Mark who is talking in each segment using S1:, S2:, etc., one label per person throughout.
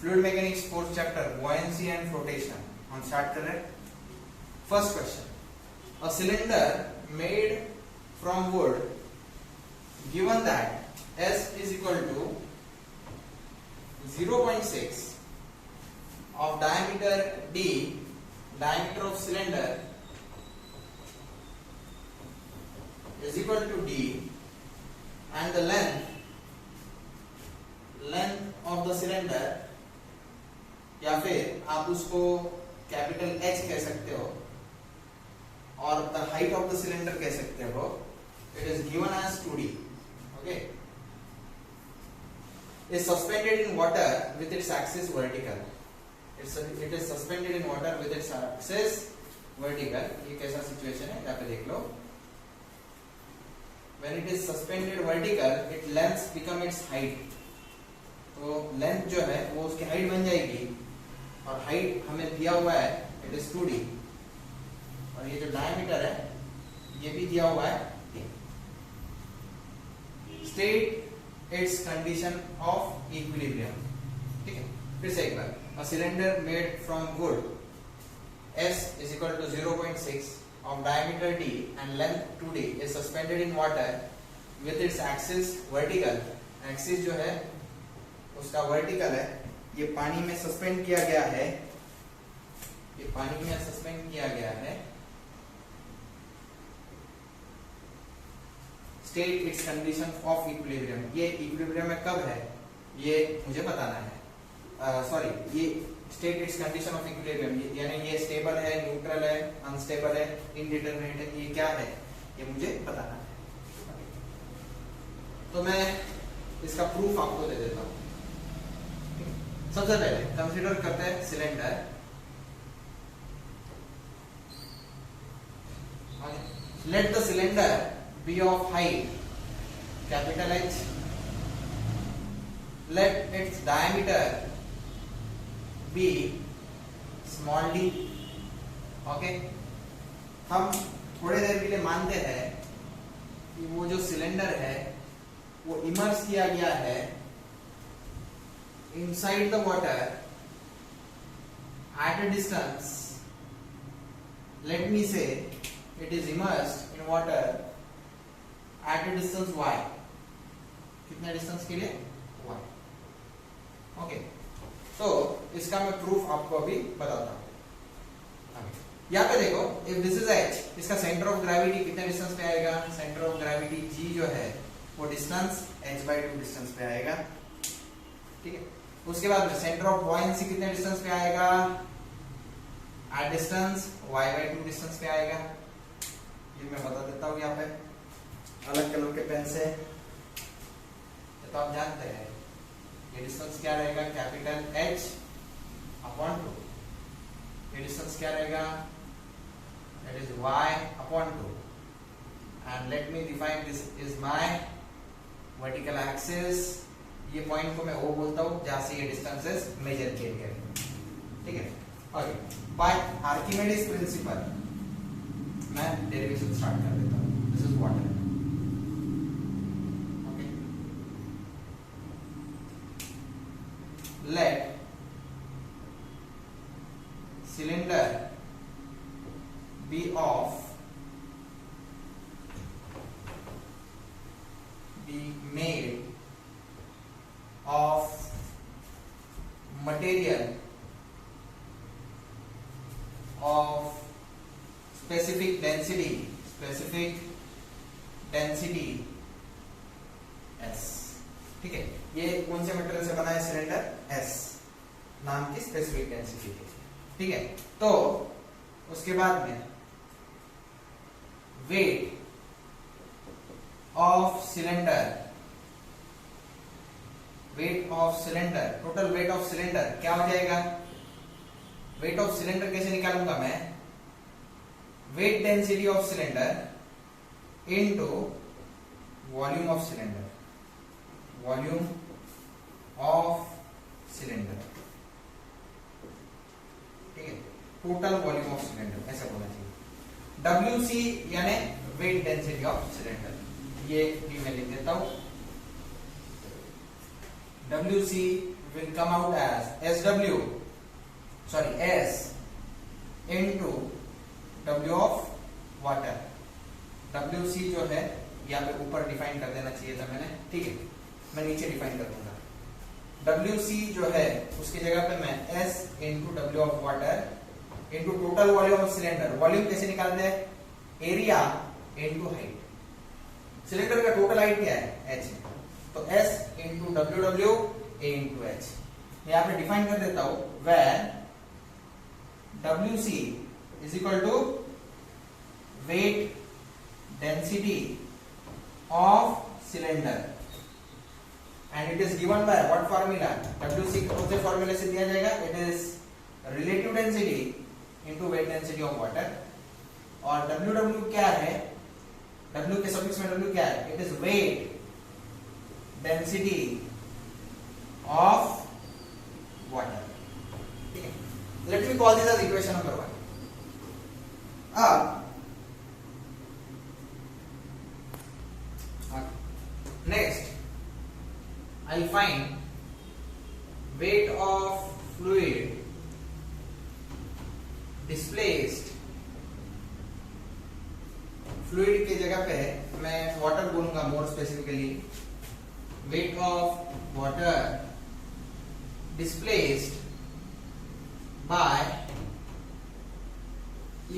S1: Fluid mechanics fourth chapter buoyancy and flotation. हम start कर रहे हैं. First question, a cylinder made from wood given that S is equal to 0.6 of diameter D, diameter of cylinder is equal to D, and the length of the cylinder, या फिर आप उसको capital H कह सकते हो और the height of the cylinder कह सकते हो. It is given as 2D. Okay, is suspended in water with its axis vertical. It is suspended in water with its axis vertical. ये कैसा सिचुएशन है यहाँ पे देख लो. When it is suspended vertical, its length become its height. तो length जो है वो उसकी हाइट बन जाएगी और हाइट हमें दिया हुआ है इट इज 2D, और ये जो डायमीटर है ये भी दिया हुआ है. State its condition of equilibrium. ठीक है, फिर से एक बार. A cylinder made from wood S is equal to 0.6 of diameter D and length 2D is suspended in water with its axis vertical. Axis जो है उसका वर्टिकल है. ये पानी में सस्पेंड किया गया है. ये पानी में सस्पेंड किया गया है. State its condition of equilibrium. ये इक्विलिब्रियम में कब है ये मुझे बताना है. सॉरी, ये state its condition of equilibrium, यानी ये स्टेबल है, न्यूट्रल है, अनस्टेबल है, इनडिटरमिनेट है, ये क्या है ये मुझे बताना है. तो मैं इसका प्रूफ आपको दे देता हूं. सबसे पहले कंसीडर करते हैं cylinder. Let the cylinder be of height capital H. Let its diameter be small d. Okay, हम थोड़ी देर के लिए मानते हैं कि वो जो सिलेंडर है वो इमर्स किया गया है inside the water at a distance. Let me say it is immersed in water at a distance y. कितने डिस्टेंस के लिए? y. ओके, तो इसका मैं प्रूफ आपको अभी बताता हूं. यहाँ पे देखो, if this is h, इसका सेंटर ऑफ ग्रेविटी कितने डिस्टेंस पे आएगा? सेंटर ऑफ ग्रेविटी g जो है वो डिस्टेंस h/2 डिस्टेंस पे आएगा. ठीक है, उसके बाद में सेंटर ऑफ बॉयंसी कितने डिस्टेंस पे आएगा? एट डिस्टेंस y/2 डिस्टेंस पे आएगा. ये मैं बता देता हूँ यहाँ पे अलग कलर के पेन से. तो आप जानते हैं ये डिस्टेंस क्या रहेगा? Capital H/2. ये डिस्टेंस क्या रहेगा? It is y/2. And let me define this is my vertical axis. ये पॉइंट को मैं O बोलता हूं जहां से ये डिस्टेंसेस मेजर किए गए. ठीक है, ओके. बाय आर्किमिडीज प्रिंसिपल मैं डेरिवेशन स्टार्ट कर देता हूं. This is water. Okay, let cylinder be made of material of specific density S. ठीक है, ये कौन से मटेरियल से बना है? सिलेंडर S नाम की स्पेसिफिक डेंसिटी है. ठीक है, तो उसके बाद में weight of cylinder, weight of cylinder, total weight of cylinder क्या हो जाएगा? वेट ऑफ सिलेंडर कैसे निकालूंगा मैं? Weight density of cylinder into volume of cylinder. Volume of cylinder. ठीक है, टोटल वॉल्यूम ऑफ सिलेंडर ऐसा बोलना चाहिए. WC यानी वेट डेंसिटी ऑफ सिलेंडर. ये भी मैं लिख देता हूं. WC will come out as SW, sorry, S into W of water. WC जो है यहाँ पे ऊपर डिफाइन कर देना चाहिए था मैंने, ठीक है, मैं नीचे डिफाइन कर दूंगा. WC जो है उसकी जगह पे मैं S into W of water into total volume of cylinder. Volume कैसे निकालते हैं? Area into height. सिलेंडर का टोटल हाइट क्या है? h. तो s into WW a into h. यहाँ पे डिफाइन कर देता हूं, where WC is equal to weight density of cylinder and it is given by what formula? WC कौन से फॉर्मूले से दिया जाएगा? It is relative density into weight density of water. और WW क्या है? W के सफिक्स में W क्या है? It is weight density of water. ठीक है. Let me call this as equation number 1. अब next I'll find weight of fluid displaced. Fluid की जगह पे मैं वाटर बोलूंगा more specifically. Wait of water displaced bye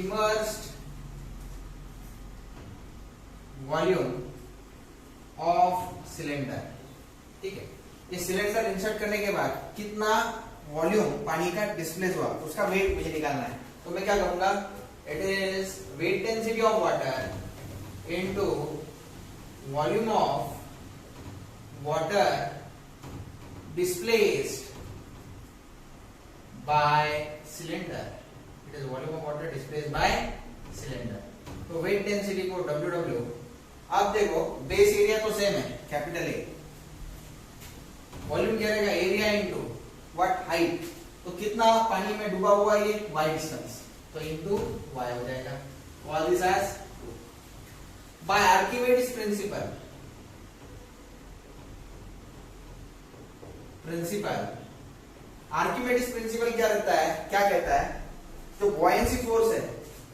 S1: immersed volume of cylinder. ठीक है, ये सिलेंडर इंसर्ट करने के बाद कितना वॉल्यूम पानी का डिस्प्लेस हुआ उसका वेट मुझे निकालना है. तो मैं क्या करूंगा? It is weight density of water into volume of water displaced by cylinder. It is volume of water displaced by cylinder. तो weight density को WW. अब देखो बेस एरिया तो सेम है, कैपिटल ए. वॉल्यूम क्या रहेगा? Area into what? हाइट. तो कितना पानी में डूबा हुआ ये? y distance. तो इनटू y हो जाएगा. Call this as by Archimedes principle. Archimedes principle क्या रहता है? क्या कहता है? जो buoyancy force है,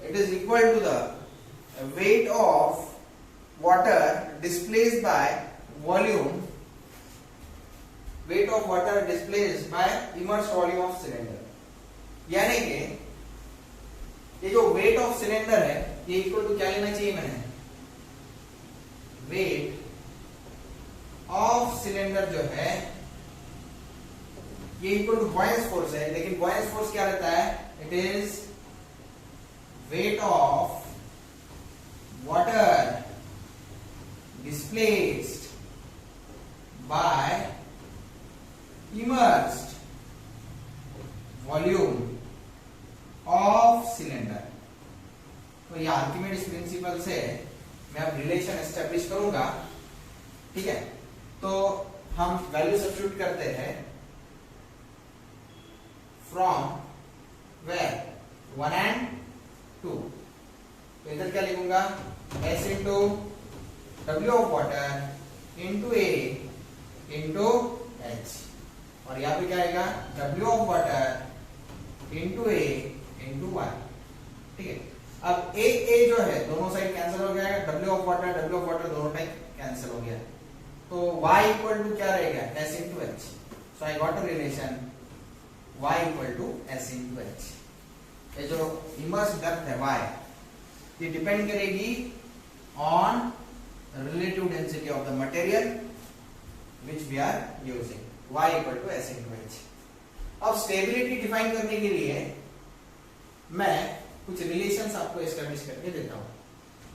S1: it is equal to the weight of water displaced by volume. Weight of water displaced by immersed volume of cylinder. यानी कि ये जो weight of cylinder है, ये equal to क्या लेना चाहिए मैंने? वेट ऑफ सिलेंडर जो है ये इक्वल टू बॉयंस फोर्स है, लेकिन बॉयंस फोर्स क्या रहता है? It is weight of water displaced bye immersed volume of cylinder. तो ये आर्किमेडिस प्रिंसिपल से मैं अब रिलेशन एस्टेब्लिश करूंगा. ठीक है, तो हम वैल्यू सब्स्टिट्यूट करते हैं. From where? 1 and 2. तो इधर क्या लिखूंगा? S into W of water into A into H. और यहां पे क्या आएगा? W of water into A into Y. ठीक है, अब A जो है दोनों साइड कैंसिल हो गया. W ऑफ वाटर दोनों टाइप कैंसिल हो गया. तो y इक्वल टू क्या रहेगा? S into H. So I got a relation y equal to S into H. ये जो इमर्स्ड डेप्थ है y, ये डिपेंड करेगी on relative density of the material which we are using. y equal to S into H. अब stability define करने के लिए मैं कुछ रिलेशंस आपको एस्टैब्लिश करके देता हूं.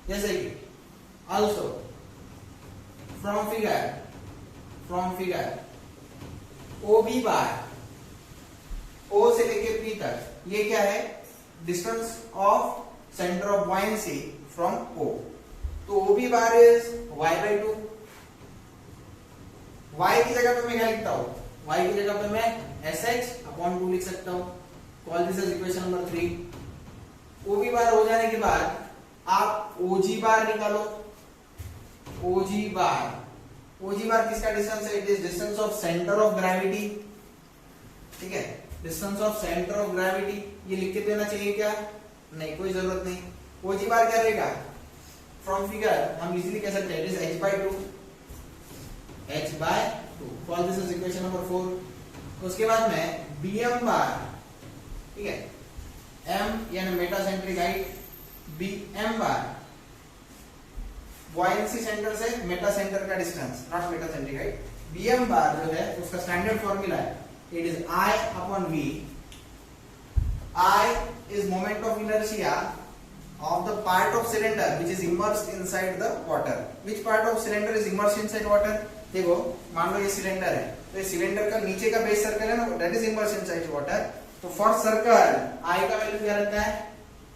S1: जैसे कि also from figure OB bar, O से लेके P तक, ये क्या है? Distance of centre of buoyancy from O. तो OB bar is y/2. y की जगह पे मैं क्या लिखता हूं? y की जगह पे मैं SH/2 लिख सकता हूं. Call this as equation number 3. OB बार हो जाने के बाद आप OG बार निकालो. OG बार किसका डिस्टेंस है? It is distance of centre of gravity ठीक है। Distance of centre of gravity ये लिख के देना चाहिए क्या? नहीं, कोई जरूरत नहीं। ओजी बार क्या रहेगा? फ्रॉम फिगर हम इजीली कह सकते हैं it is h/2, h/2 for this is equation number 4। उसके बाद में bm बार, ठीक है, m यानी मेटासेंट्रिक हाइट, bm बार buoyancy सेंटर से मेटा सेंटर का distance, not metacentric height. bm बार जो है उसका स्टैंडर्ड फॉर्मूला है, it is I/V। I is moment of inertia of the part of cylinder which is immersed inside the water. Which part of cylinder is immersed inside water? देखो, मान लो ये cylinder है, तो ये सिलेंडर का नीचे का बेस सर्कल है ना, that is immersed inside water। तो for circle I का वैल्यू क्या रहता है?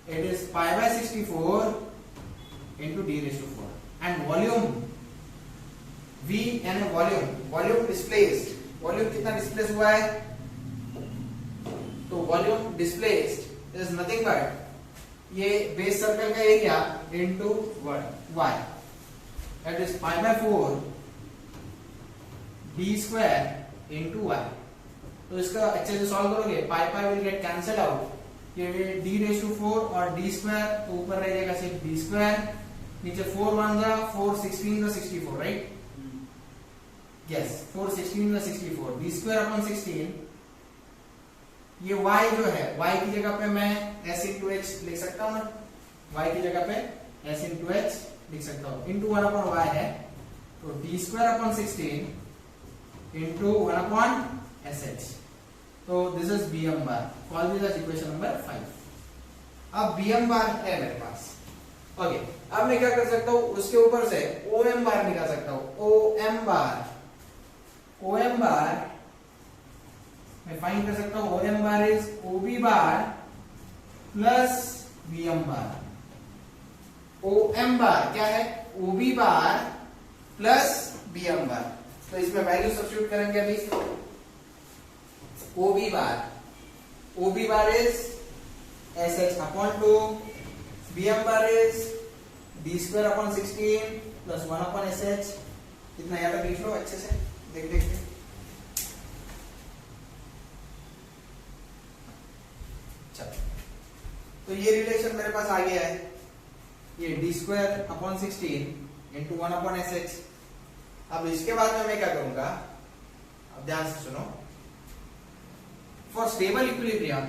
S1: It is pi/64 into d⁴ and volume V यानी वॉल्यूम डिस्प्लेस्ड, वॉल्यूम कितना डिस्प्लेस हुआ है? तो volume displaced is nothing but ये बेस सर्कल का area into y, that is pi/4 d² into y। तो इसका अच्छे से सॉल्व करोगे, पाई विल गेट कैंसल आउट, ये d⁴ और d² तो ऊपर रह जाएगा सिर्फ d², नीचे 4 1 जा 4 16 जा 64, राइट? यस, 4 16 जा 64, d²/16। ये y जो है, y की जगह पे मैं s into h लिख सकता हूं ना, y की जगह पे s into h लिख सकता हूं, into 1/y है, तो d²/16 into 1/sh। तो this is bm bar, call this as equation number 5। अब bm बार है मेरे पास, ओके। अब मैं क्या कर सकता हूं, उसके ऊपर से om बार निकाल सकता हूं। om बार मैं फाइंड कर सकता हूं, om bar is ob bar plus bm bar. om बार क्या है? ob बार प्लस bm बार। तो इसमें वैल्यू सब्स्टिट्यूट करेंगे अभी। ob bar is sh/2, bm bar is d²/16 plus 1/sh। इतना याद रख लो अच्छे से, देख के। तो ये रिलेशन मेरे पास आ गया है, ये d²/16 into 1/sh। अब इसके बाद में मैं क्या करूंगा, अब ध्यान से सुनो। For stable equilibrium,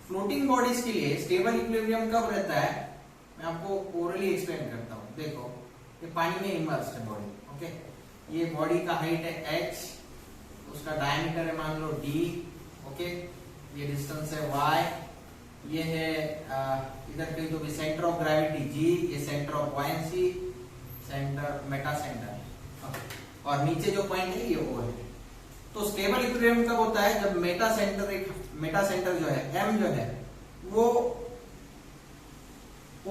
S1: floating bodies के लिए स्टेबल इक्विलिब्रियम कब रहता है, मैं आपको ओरली एक्सप्लेन करता हूं। देखो, ये पानी में इमर्स्ड है बॉडी, ओके। ये बॉडी का हाइट है h, उसका डायमीटर है मान लो d, ओके। ये डिस्टेंस है y, ये है इधर कहीं तो भी सेंटर ऑफ ग्रेविटी g, ये centre of buoyancy, centre Meta centre, और नीचे जो पॉइंट है ये o है। तो स्टेबल इक्विलिब्रियम कब होता है? जब मेटा सेंटर जो है m जो है वो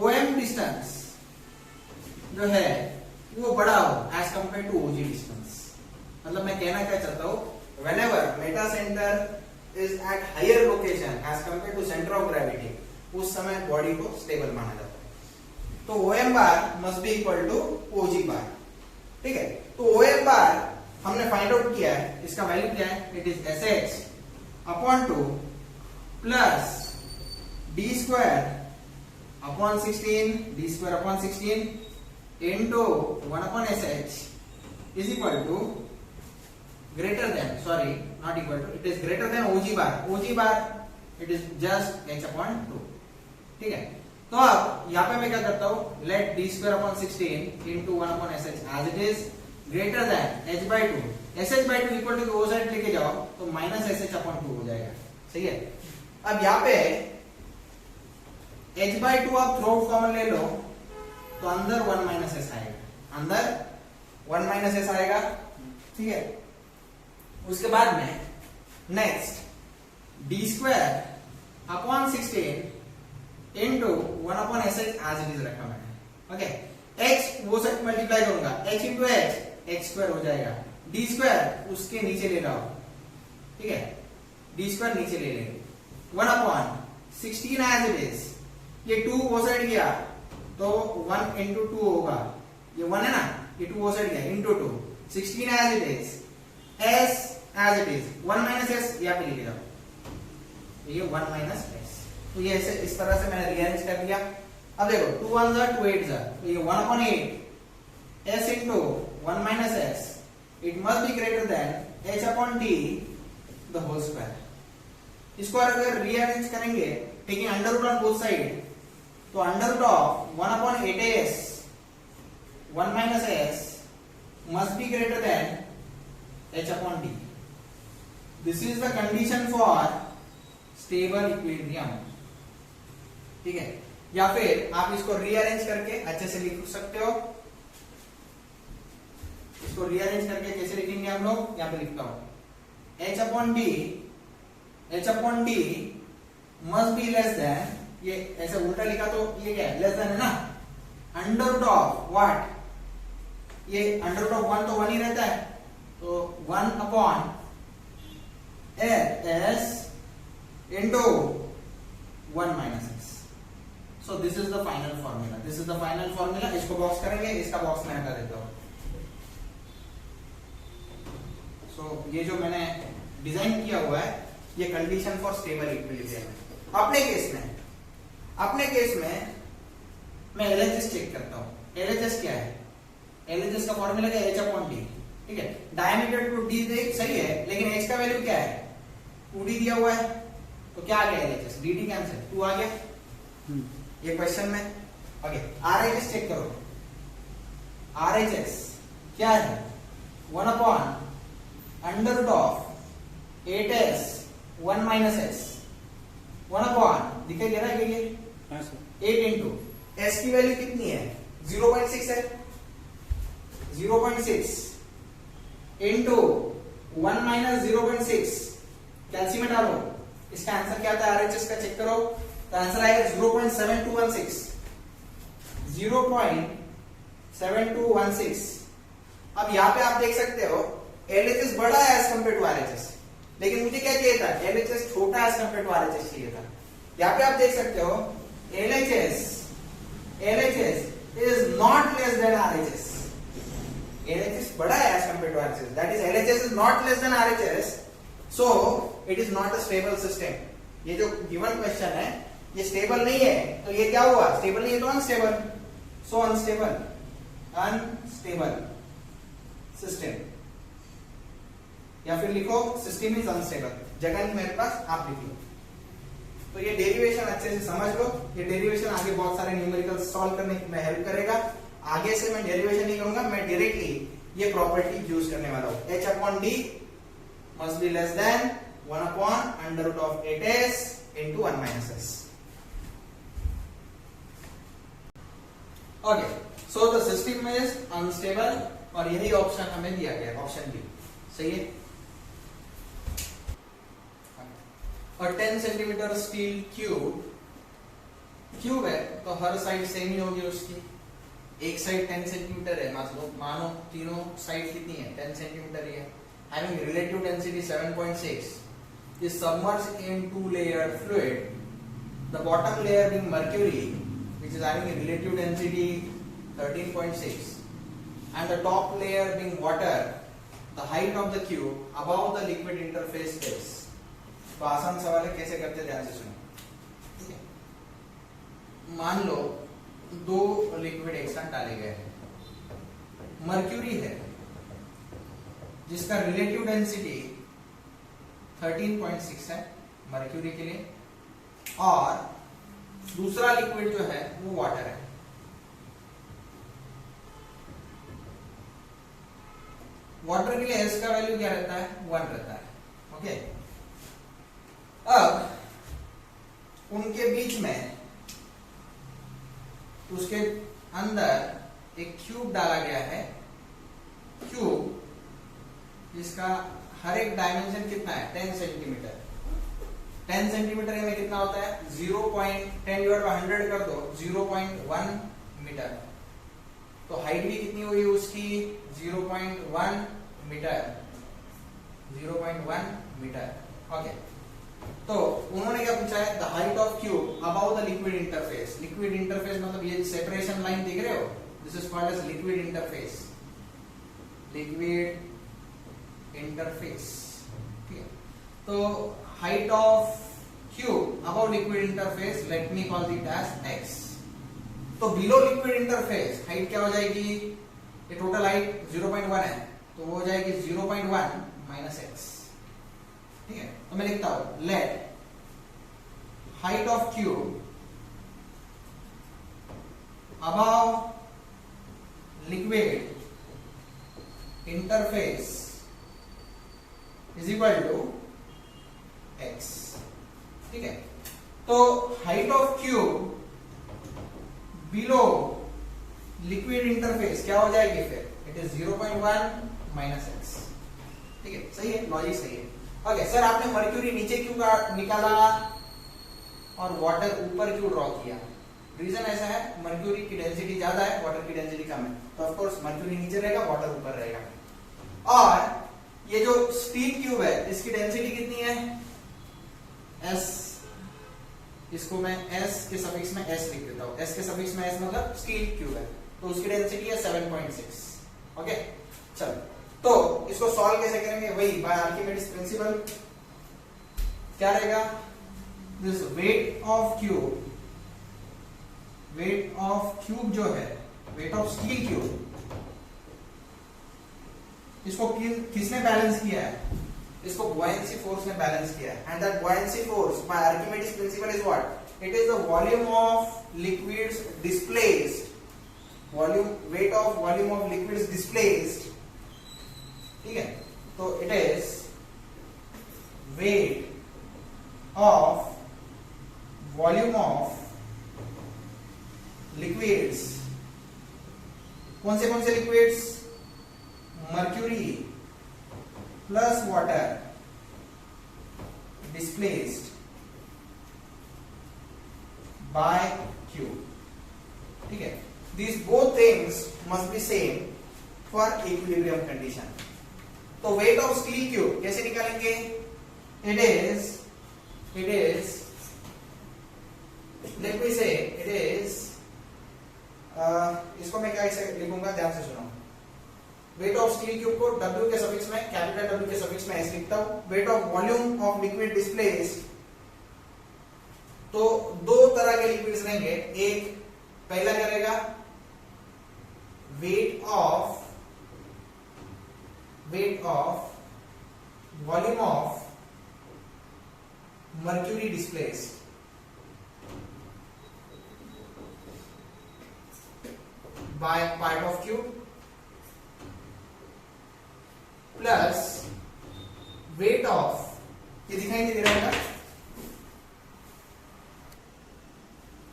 S1: om डिस्टेंस जो है वो बड़ा हो as compare to og distance. मतलब मैं कहना क्या चाहता हूं, whenever metacentre is at higher location as compare to centre of gravity, उस समय बॉडी को स्टेबल माना जाता है। तो om bar must be equal to og bar, ठीक है। तो om बार हमने फाइंड आउट किया है, इसका वैल्यू क्या है? It is sh/2 plus d²/16 into 1/sh is equal to greater than, sorry, not equal to, it is greater than og bar. og bar it is just h/2, ठीक है। तो अब यहाँ पे मैं क्या करता हूँ, let d²/16 into 1/sh as it is greater than h/2, sh/2 equal to वो साइड लेके जाओ तो -sh/2 हो जाएगा, सही है। अब यहाँ पे h/2 आप थ्रू कॉमन ले लो तो अंदर 1 - s आएगा, अंदर 1 - s आएगा, ठीक है। उसके बाद में next d²/16 into 1/sh as it is रखा मैंने, ओके। h वो साइड मल्टीप्लाई करूंगा, h into h² हो जाएगा, d² उसके नीचे ले रहा हूं, ठीक है, d² नीचे ले लेंगे, 1/16 as it is, ये 2 वो साइड गया तो 1 into 2 होगा, ये 1 है ना, ये 2 वो साइड गया into 2, 16 as it is, s as it is, 1 minus s यहाँ पे लिखे जाओ, ये 1 minus s, तो ये ऐसे इस तरह से मैंने रीअरेंज कर दिया। अब देखो 2 1s are 2 8s are, तो ये 1 upon 8 s into 1 minus s, it must be greater than h upon t the whole square। इसको अगर रीअरेंज करेंगे taking under root on both side, तो under root of 1 upon 8s 1 minus s must be greater than h upon t। This is the condition for stable equilibrium, ठीक है। या फिर आप इसको रीअरेंज करके अच्छे से लिख सकते हो। इसको रीअरेंज करके कैसे लिखेंगे हम लोग, यहाँ पे लिखता हूं h upon t must be less than, ये ऐसे उल्टा लिखा तो ये क्या है, लेस देन है ना, अंडर रूट ऑफ व्हाट, ये अंडर रूट ऑफ 1 तो 1 ही रहता है, तो 1 upon s into 1 minus s। So this is the final formula, this is the final formula. इसको बॉक्स करेंगे, इसका बॉक्स मैं हटा देता हूं। सो ये जो मैंने डिजाइन किया हुआ है ये कंडीशन फॉर स्टेबल इक्विलिब्रियम है। अपने केस में मैं एलएचएस चेक करता हूं। एलएचएस क्या है, एलएचएस का फॉर्मूला क्या है, h upon t, ठीक है। डायमीटर टू d सही है, लेकिन h का वैल्यू क्या है, 2d दिया हुआ है, तो क्या आ गया एलएचएस, dt कैंसिल, 2 आ गया ये क्वेश्चन में। ओके, आरएचएस चेक करो। आरएचएस क्या है, 1 upon under root of 8s 1 minus s, 1 upon दिखाई दे रहा है क्या, ये 8 इंटू s की वैल्यू कितनी है, 0.6 है, 0.6 इंटू 1 माइनस 0.6, कैल्सियम में डालो, इसका आंसर क्या आता है, आरएचएस का चेक करो, तो आंसर आएगा 0.7216, 0.7216। अब यहाँ पे आप देख सकते हो एलएचएस बड़ा है एज कंपेयर टू आरएचएस, लेकिन मुझे क्या चाहिए था, एलएचएस छोटा एज कंपेयर टू आरएचएस चाहिए था। यहाँ पे आप देख सकते हो LHS is not less than RHS, LHS बड़ा है as compare to RHS, that is LHS is not less than RHS, so it is not a stable system. ये जो गिवन क्वेश्चन है ये स्टेबल नहीं है, तो ये क्या हुआ, स्टेबल नहीं है तो अनस्टेबल, सो अनस्टेबल सिस्टम, या फिर लिखो सिस्टम इज अनस्टेबल, जगह नहीं मेरे पास, आप लिख लो। तो ये डेरिवेशन अच्छे से समझ लो, ये डेरिवेशन आगे बहुत सारे न्यूमेरिकल सॉल्व करने में हेल्प करेगा। आगे से मैं डेरिवेशन नहीं करूंगा, मैं डायरेक्टली ये प्रॉपर्टी यूज करने वाला हूं, h upon d must be less than 1 upon under root of 8s into 1 minus s। Okay, so the system is unstable, और यही ऑप्शन हमें दिया गया, ऑप्शन बी सही है। और 10 सेंटीमीटर स्टील क्यूब है, तो हर साइड सेम ही होगी उसकी, एक साइड 10 सेंटीमीटर है, मानो तीनों साइड कितनी है, 10 सेंटीमीटर ही है। Having relative density 7.6 is submerged in 2-layered fluid, the bottom layer being mercury, which is having a relative density 13.6, and the top layer being water, the height of the cube above the liquid interface is। तो आसान सवाल है, कैसे करते ध्यान से सुनो, ठीक है। मान लो दो लिक्विड एक साथ डाले गए हैं, मर्क्यूरी है जिसका रिलेटिव डेंसिटी 13.6 है मर्क्यूरी के लिए, और दूसरा लिक्विड जो है वो वाटर है। वाटर के लिए एस का वैल्यू क्या रहता है, 1 रहता है, ओके। अब उनके बीच में उसके अंदर एक क्यूब डाला गया है, क्यूब जिसका हर एक डायमेंशन कितना है, 10 सेंटीमीटर। 10 सेंटीमीटर में कितना होता है, 0.10/100 कर दो, 0.1 मीटर। तो हाइट भी कितनी हुई उसकी, 0.1 मीटर, 0.1 मीटर, ओके। तो उन्होंने क्या पूछा है, the height of cube above the liquid interface. Liquid interface मतलब ये सेपरेशन लाइन देख रहे हो, this is called as liquid interface, liquid interface. ठीक है, तो height of cube above liquid interface, let me call it as X. तो below liquid interface height क्या हो जाएगी, ये टोटल हाइट 0.1 है, तो वो हो जाएगी 0.1 माइनस एक्स। ठीक है, तो मैं लिखता हूं let height of cube above liquid interface is equal to X. ठीक है, तो height of cube below liquid interface क्या हो जाएगी फिर, इट इज 0.1 माइनस एक्स। ठीक है, सही है, लॉजिक सही है। ओके सर, आपने मर्क्यूरी नीचे क्यों निकाला और वाटर ऊपर क्यों ड्रॉ किया? रीजन ऐसा है, मर्क्यूरी की डेंसिटी ज्यादा है, वाटर की डेंसिटी कम है, तो ऑफ कोर्स मर्क्यूरी नीचे रहेगा, वाटर ऊपर रहेगा। और ये जो स्टील क्यूब है इसकी डेंसिटी कितनी है, एस, इसको मैं s के सफिक्स में s लिख देता हूं, s के सफिक्स में s मतलब स्टील क्यूब है, तो उसकी डेंसिटी है 7.6। ओके, चलो, तो इसको सॉल्व कैसे करेंगे, वही बाय आर्किमिडीज प्रिंसिपल। क्या रहेगा, this weight of cube, weight of cube जो है, वेट ऑफ स्टील क्यूब, इसको किसने बैलेंस किया है, इसको buoyancy फोर्स ने बैलेंस किया है, and that buoyancy force by Archimedes principal is what, it is the volume of liquids displaced, volume, wait of volume of liquids displaced. ठीक है, तो it is weight of volume of liquids, कौन से liquids, mercury plus water displaced by Q. ठीक है, these both things must be same for equilibrium condition. तो weight of steel cube कैसे निकालेंगे, it is let me say it is इसको मैं क्या ऐसे लिखूंगा, ध्यान से सुनो। वेट ऑफ स्टील क्यूब को W के सफिक्स में, कैपिटल W के सफिक्स में S लिखता हूं। Wait of volume of liquid displaced, तो दो तरह के लिक्विड्स रहेंगे, एक पहला क्या रहेगा, wait of volume of mercury displaced by part of cube, plus weight of, ये दिखाई नहीं दे रहा है,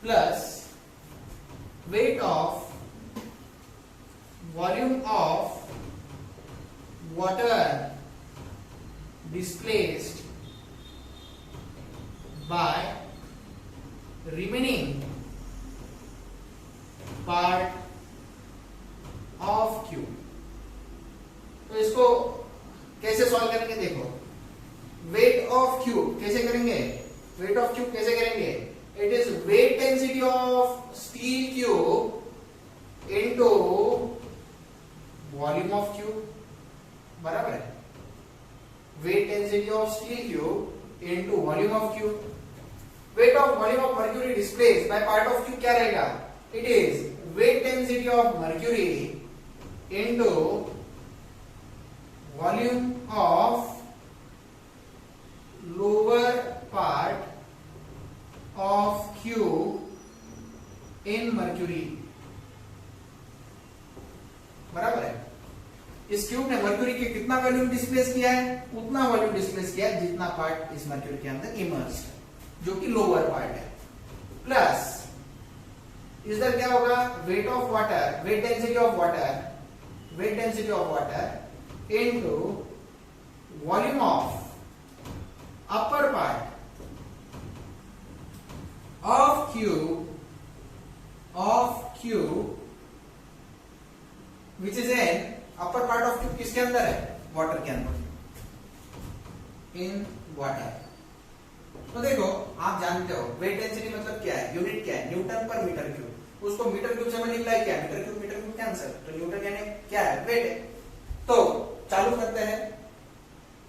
S1: plus weight of volume of water displaced bye remaining part of cube. तो इसको कैसे सॉल्व करेंगे, देखो, वेट ऑफ क्यूब कैसे करेंगे, वेट ऑफ क्यूब कैसे करेंगे, it is weight density of steel cube into volume of cube, बराबर है, weight density of steel cube into volume of cube. Wait of volume of mercury displaced by part of cube क्या रहेगा, it is weight density of mercury into volume of lower part of cube in mercury, बराबर है। इस cube ने mercury के कितना volume displace किया है, उतना वॉल्यूम डिस्प्लेस किया है जितना पार्ट इस मर्क्यूरी के अंदर इमर्ज है, जो कि लोअर पार्ट है, प्लस इधर क्या होगा, wait of water, wait density of water into volume of upper part of cube which is in upper part of cube, किसके अंदर है, वाटर के अंदर, in water, तो देखो आप जानते हो वेट डेंसिटी मतलब क्या है, यूनिट क्या है, न्यूटन पर मीटर क्यूब। उसको मीटर क्यूब से मल्टीप्लाई किया, मीटर क्यूब कैंसिल, तो न्यूटन यानी क्या है, वेट है। तो चालू करते हैं।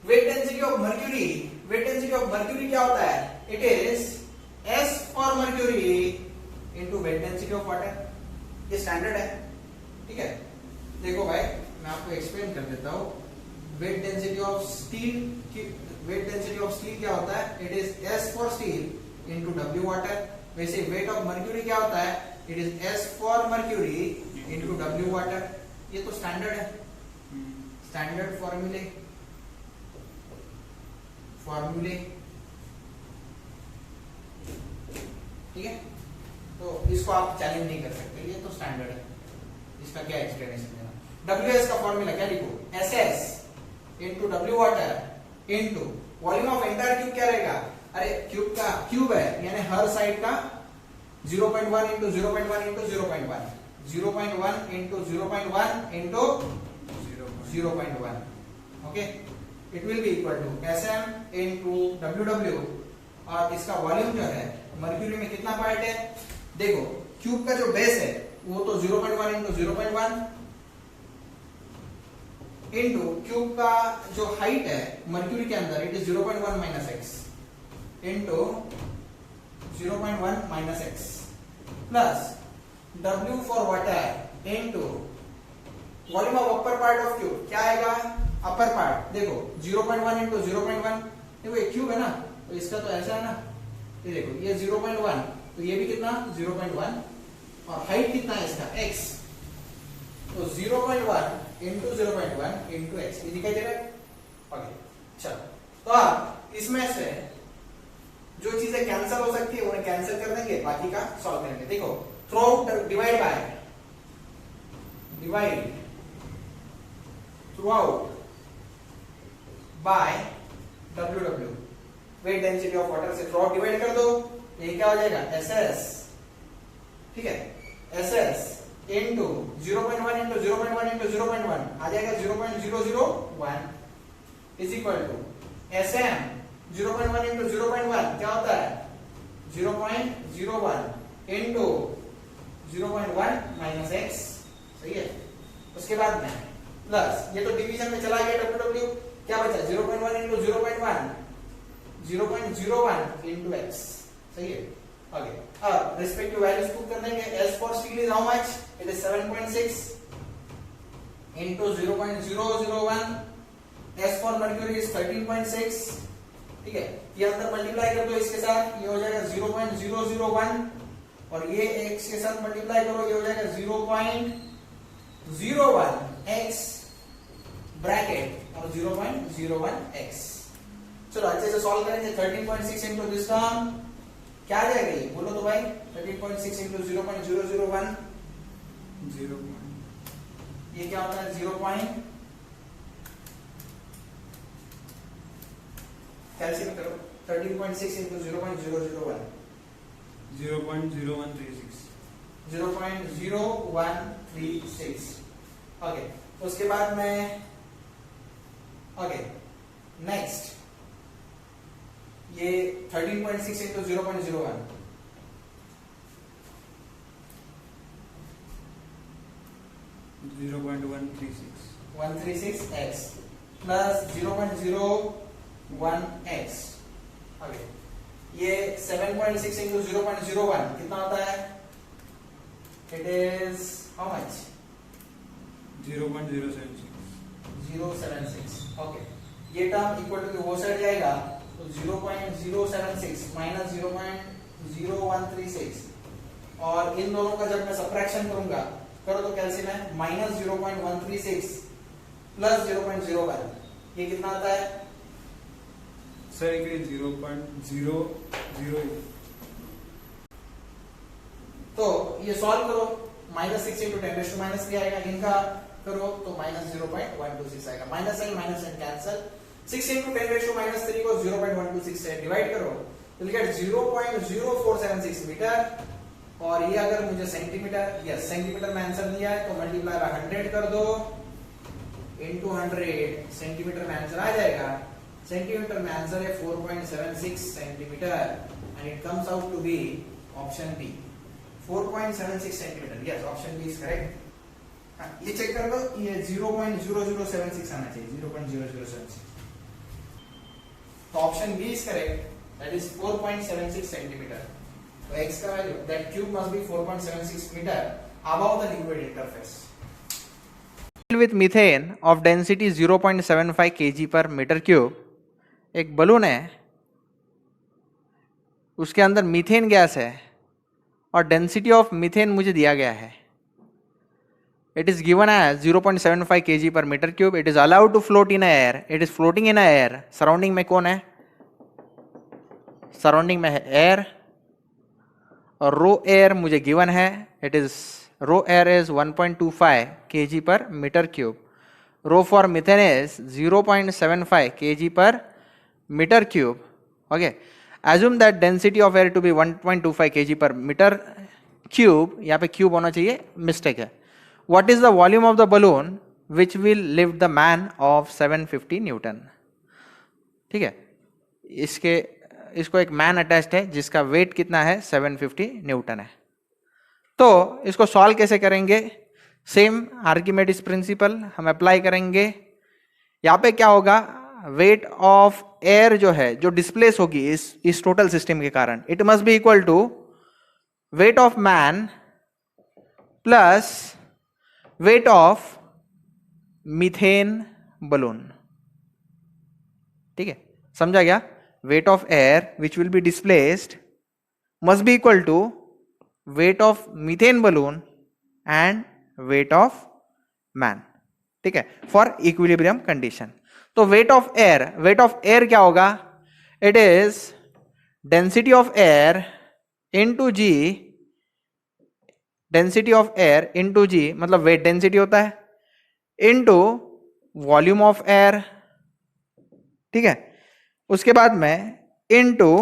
S1: Wait density of mercury, wait density of mercury क्या होता है, it is S for mercury into weight density of water. ये स्टैंडर्ड है, ठीक है। देखो भाई मैं आपको एक्सप्लेन कर देता हूं। Wait density of steel, wait density of steel क्या होता है, it is S for steel into W water. वैसे वेट ऑफ मर्क्यूरी क्या होता है, it is S for mercury into W water. ये तो स्टैंडर्ड है, स्टैंडर्ड फॉर्मूले ठीक है। तो इसको आप चैलेंज नहीं कर सकते, ये तो स्टैंडर्ड है, इसका क्या एक्सप्लेनेशन देना। WS का फॉर्मूला क्या लिखो, SS into W water into volume of entire cube क्या रहेगा, अरे क्यूब का क्यूब है यानी हर साइड का 0.1 into 0.1 into 0.1, 0.1 into 0.1 into 0.1, okay. It will be equal to SM into WW, और इसका वॉल्यूम जो है मर्क्यूरी में कितना पार्ट है, देखो क्यूब का जो बेस है वो तो 0.1 इंटू 0.1 इंटू क्यूब का जो हाइट है मर्क्यूरी के अंदर it is 0.1 minus x into 0.1 minus x plus W for water into volume of upper part of cube क्या आएगा, अपर पार्ट देखो 0.1 इंटू 0.1, देखो ये क्यूब है ना, तो इसका तो ऐसा है ना, ये देखो ये 0.1, तो ये भी कितना 0.1, और हाइट कितना है इसका x, तो 0.1 इंटू 0.1 इंटू एक्स, ये दिखाई दे रहा है, ओके। चलो तो अब इसमें से जो चीजें कैंसिल हो सकती है उन्हें कैंसिल कर देंगे, बाकी का सॉल्व करेंगे। देखो through out divide through out by WW, wait density of water से थ्रू आउट डिवाइड कर दो, ये क्या हो जाएगा SS, ठीक है, SS इनटू 0.1 इंटू 0.1 इंटू 0.1 आ जाएगा 0.001 is equal to SM 0.1 into 0.1 क्या होता है 0.01 इंटू 0.1 माइनस एक्स, सही है। उसके बाद में प्लस ये तो डिवीजन में चला गया WW, क्या बचा 0.1 इंटू 0.1 0.01 इंटू एक्स, सही है। ओके, अब रिस्पेक्टिव वैल्यूज पुट कर देंगे। S for steel is how much, it is 7.6 into 0.001, S for mercury is 13.6, ठीक है। ये अंदर मल्टीप्लाई कर दो इसके साथ, ये हो जाएगा 0.001, और ये x के साथ मल्टीप्लाई करो, ये हो जाएगा 0.01 x ब्रैकेट और 0.01x। चलो अच्छे से सॉल्व करेंगे। 13.6 इंटू दिस टर्म क्या आ जाएगा, ये बोलो तो भाई 13.6 इंटू 0.001, ये क्या होता है 0. कैलकुलेट करो 13.6 इंटू 0.001,
S2: 0.0136,
S1: 0.0136, ओके। उसके बाद में ओके नेक्स्ट ये 13.6 into 0.01, 136x plus 0.01x, okay. ये 7.6 इंटू 0.01 कितना होता है, it is how much
S2: 0.076,
S1: okay. ये टर्म इक्वल टू वो साइड जाएगा, तो 0.076 माइनस 0.0136, और इन दोनों का जब मैं सबट्रैक्शन करूंगा, करो तो कैलसियम है माइनस 0.136 प्लस 0.01, ये कितना आता है
S2: सर, ये 0.008।
S1: तो ये सॉल्व करो, माइनस 6 इंटू 10⁻³ आएगा, इनका करो तो माइनस 0.126 आएगा, माइनस एन कैंसल, 6 इंटू 10⁻³ को 0.126 से डिवाइड करो तो गेट 0.0476 मीटर, और ये अगर मुझे सेंटीमीटर, यस सेंटीमीटर में आंसर दिया है तो मल्टीप्लाई बाय 100 कर दो इंटू 100, सेंटीमीटर में आंसर आ जाएगा सेंटीमीटर में आंसर है 4.76 centimetre and it comes out to be option B 4.76 centimetre. Yes, option B is correct. ये चेक कर लो, ये 0.0076 आना चाहिए, 0.0076. तो option B is correct, that is 4.76 centimetre. तो x का value, that cube must be 4.76 metre above the liquid interface. With methane of density 0.75 kg per meter cube, एक बलून है, उसके अंदर मीथेन गैस है और डेंसिटी ऑफ मीथेन मुझे दिया गया है. It is given as 0.75 kg per meter cube. It is allowed to float in air. It is floating in air. Surrounding में कौन है? Surrounding में है air और रो एयर मुझे गिवन है. It is rho air is 1.25 kg per meter cube. Rho for methane is 0.75 kg per meter cube. Okay. Assume that density of air to be 1.25 kg per meter cube. यहाँ पे cube होना चाहिए, mistake है. What is the volume of the balloon which will lift the man of 750 Newton? ठीक है, इसको एक man attached है जिसका वेट कितना है 750 न्यूटन है. तो इसको सॉल्व कैसे करेंगे? सेम आर्किमेडिस प्रिंसिपल हम अप्लाई करेंगे. यहाँ पे क्या होगा, वेट ऑफ एयर जो है, जो डिस्प्लेस होगी इस टोटल सिस्टम के कारण, it must be equal to weight of man plus weight of methane balloon. ठीक है, समझा गया? Weight of air which will be displaced must be equal to weight of methane balloon and weight of man. ठीक है, for equilibrium condition. तो weight of air क्या होगा? It is density of air into g. density of air into g मतलब weight density होता है into volume of air. ठीक है, उसके बाद में into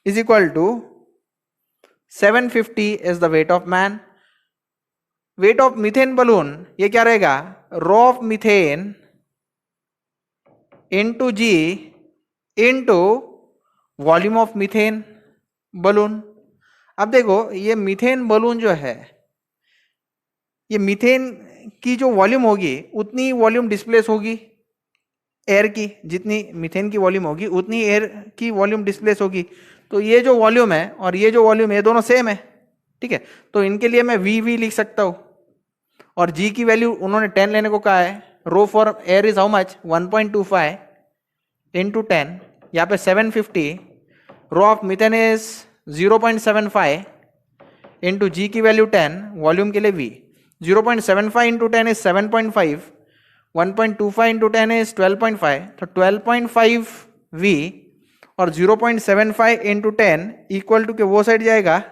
S1: is equal to 750 is the weight of man. Weight of methane balloon ये क्या रहेगा? Rho of methane into g into volume of methane balloon. अब देखो, ये मीथेन बलून जो है, ये मीथेन की जो वॉल्यूम होगी उतनी वॉल्यूम डिस्प्लेस होगी एयर की. जितनी मीथेन की वॉल्यूम होगी उतनी एयर की वॉल्यूम डिस्प्लेस होगी. तो ये जो वॉल्यूम है और ये जो वॉल्यूम है, ये दोनों सेम है. ठीक है, तो इनके लिए मैं वी लिख सकता हूं. और जी की वैल्यू उन्होंने 10 लेने को कहा है. Rho for air is how much? 1.25 into 10. यहाँ पे 750. Rho of methane is 0.75 into G की वैल्यू 10, वॉल्यूम के लिए V. 0.75 into 10 is 7.5. 1.25 into 10 is 12.5. तो 12.5 वी और 0.75 इंटू 10 इक्वल टू के वो साइड जाएगा.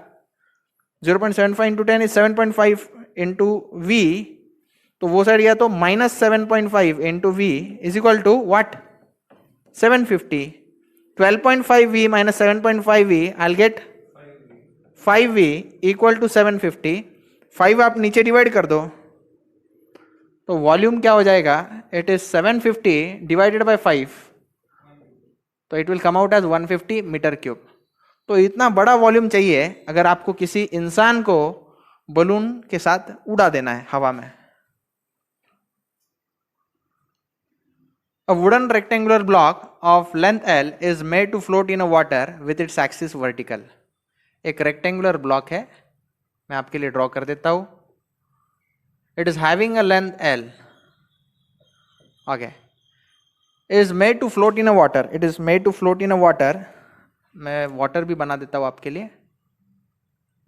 S1: 0.75 इंटू 10 इज 7.5 इंटू वी, तो वो साइड गया तो -7.5 into V is equal to what? 750. 12.5 V minus 7.5 V, I will get 5 V equal to 750. 5 आप नीचे डिवाइड कर दो तो वॉल्यूम क्या हो जाएगा? इट इज 750 डिवाइडेड बाय 5, तो it will come out as 150 metre cube. तो इतना बड़ा वॉल्यूम चाहिए अगर आपको किसी इंसान को बलून के साथ उड़ा देना है हवा में. A wooden rectangular block of length L is made to float in a water with its axis vertical. एक rectangular block है, मैं आपके लिए ड्रॉ कर देता हूं. It is having a length L. Okay. Is made to float in a water. It is made to float in a water. मैं water भी बना देता हूँ आपके लिए.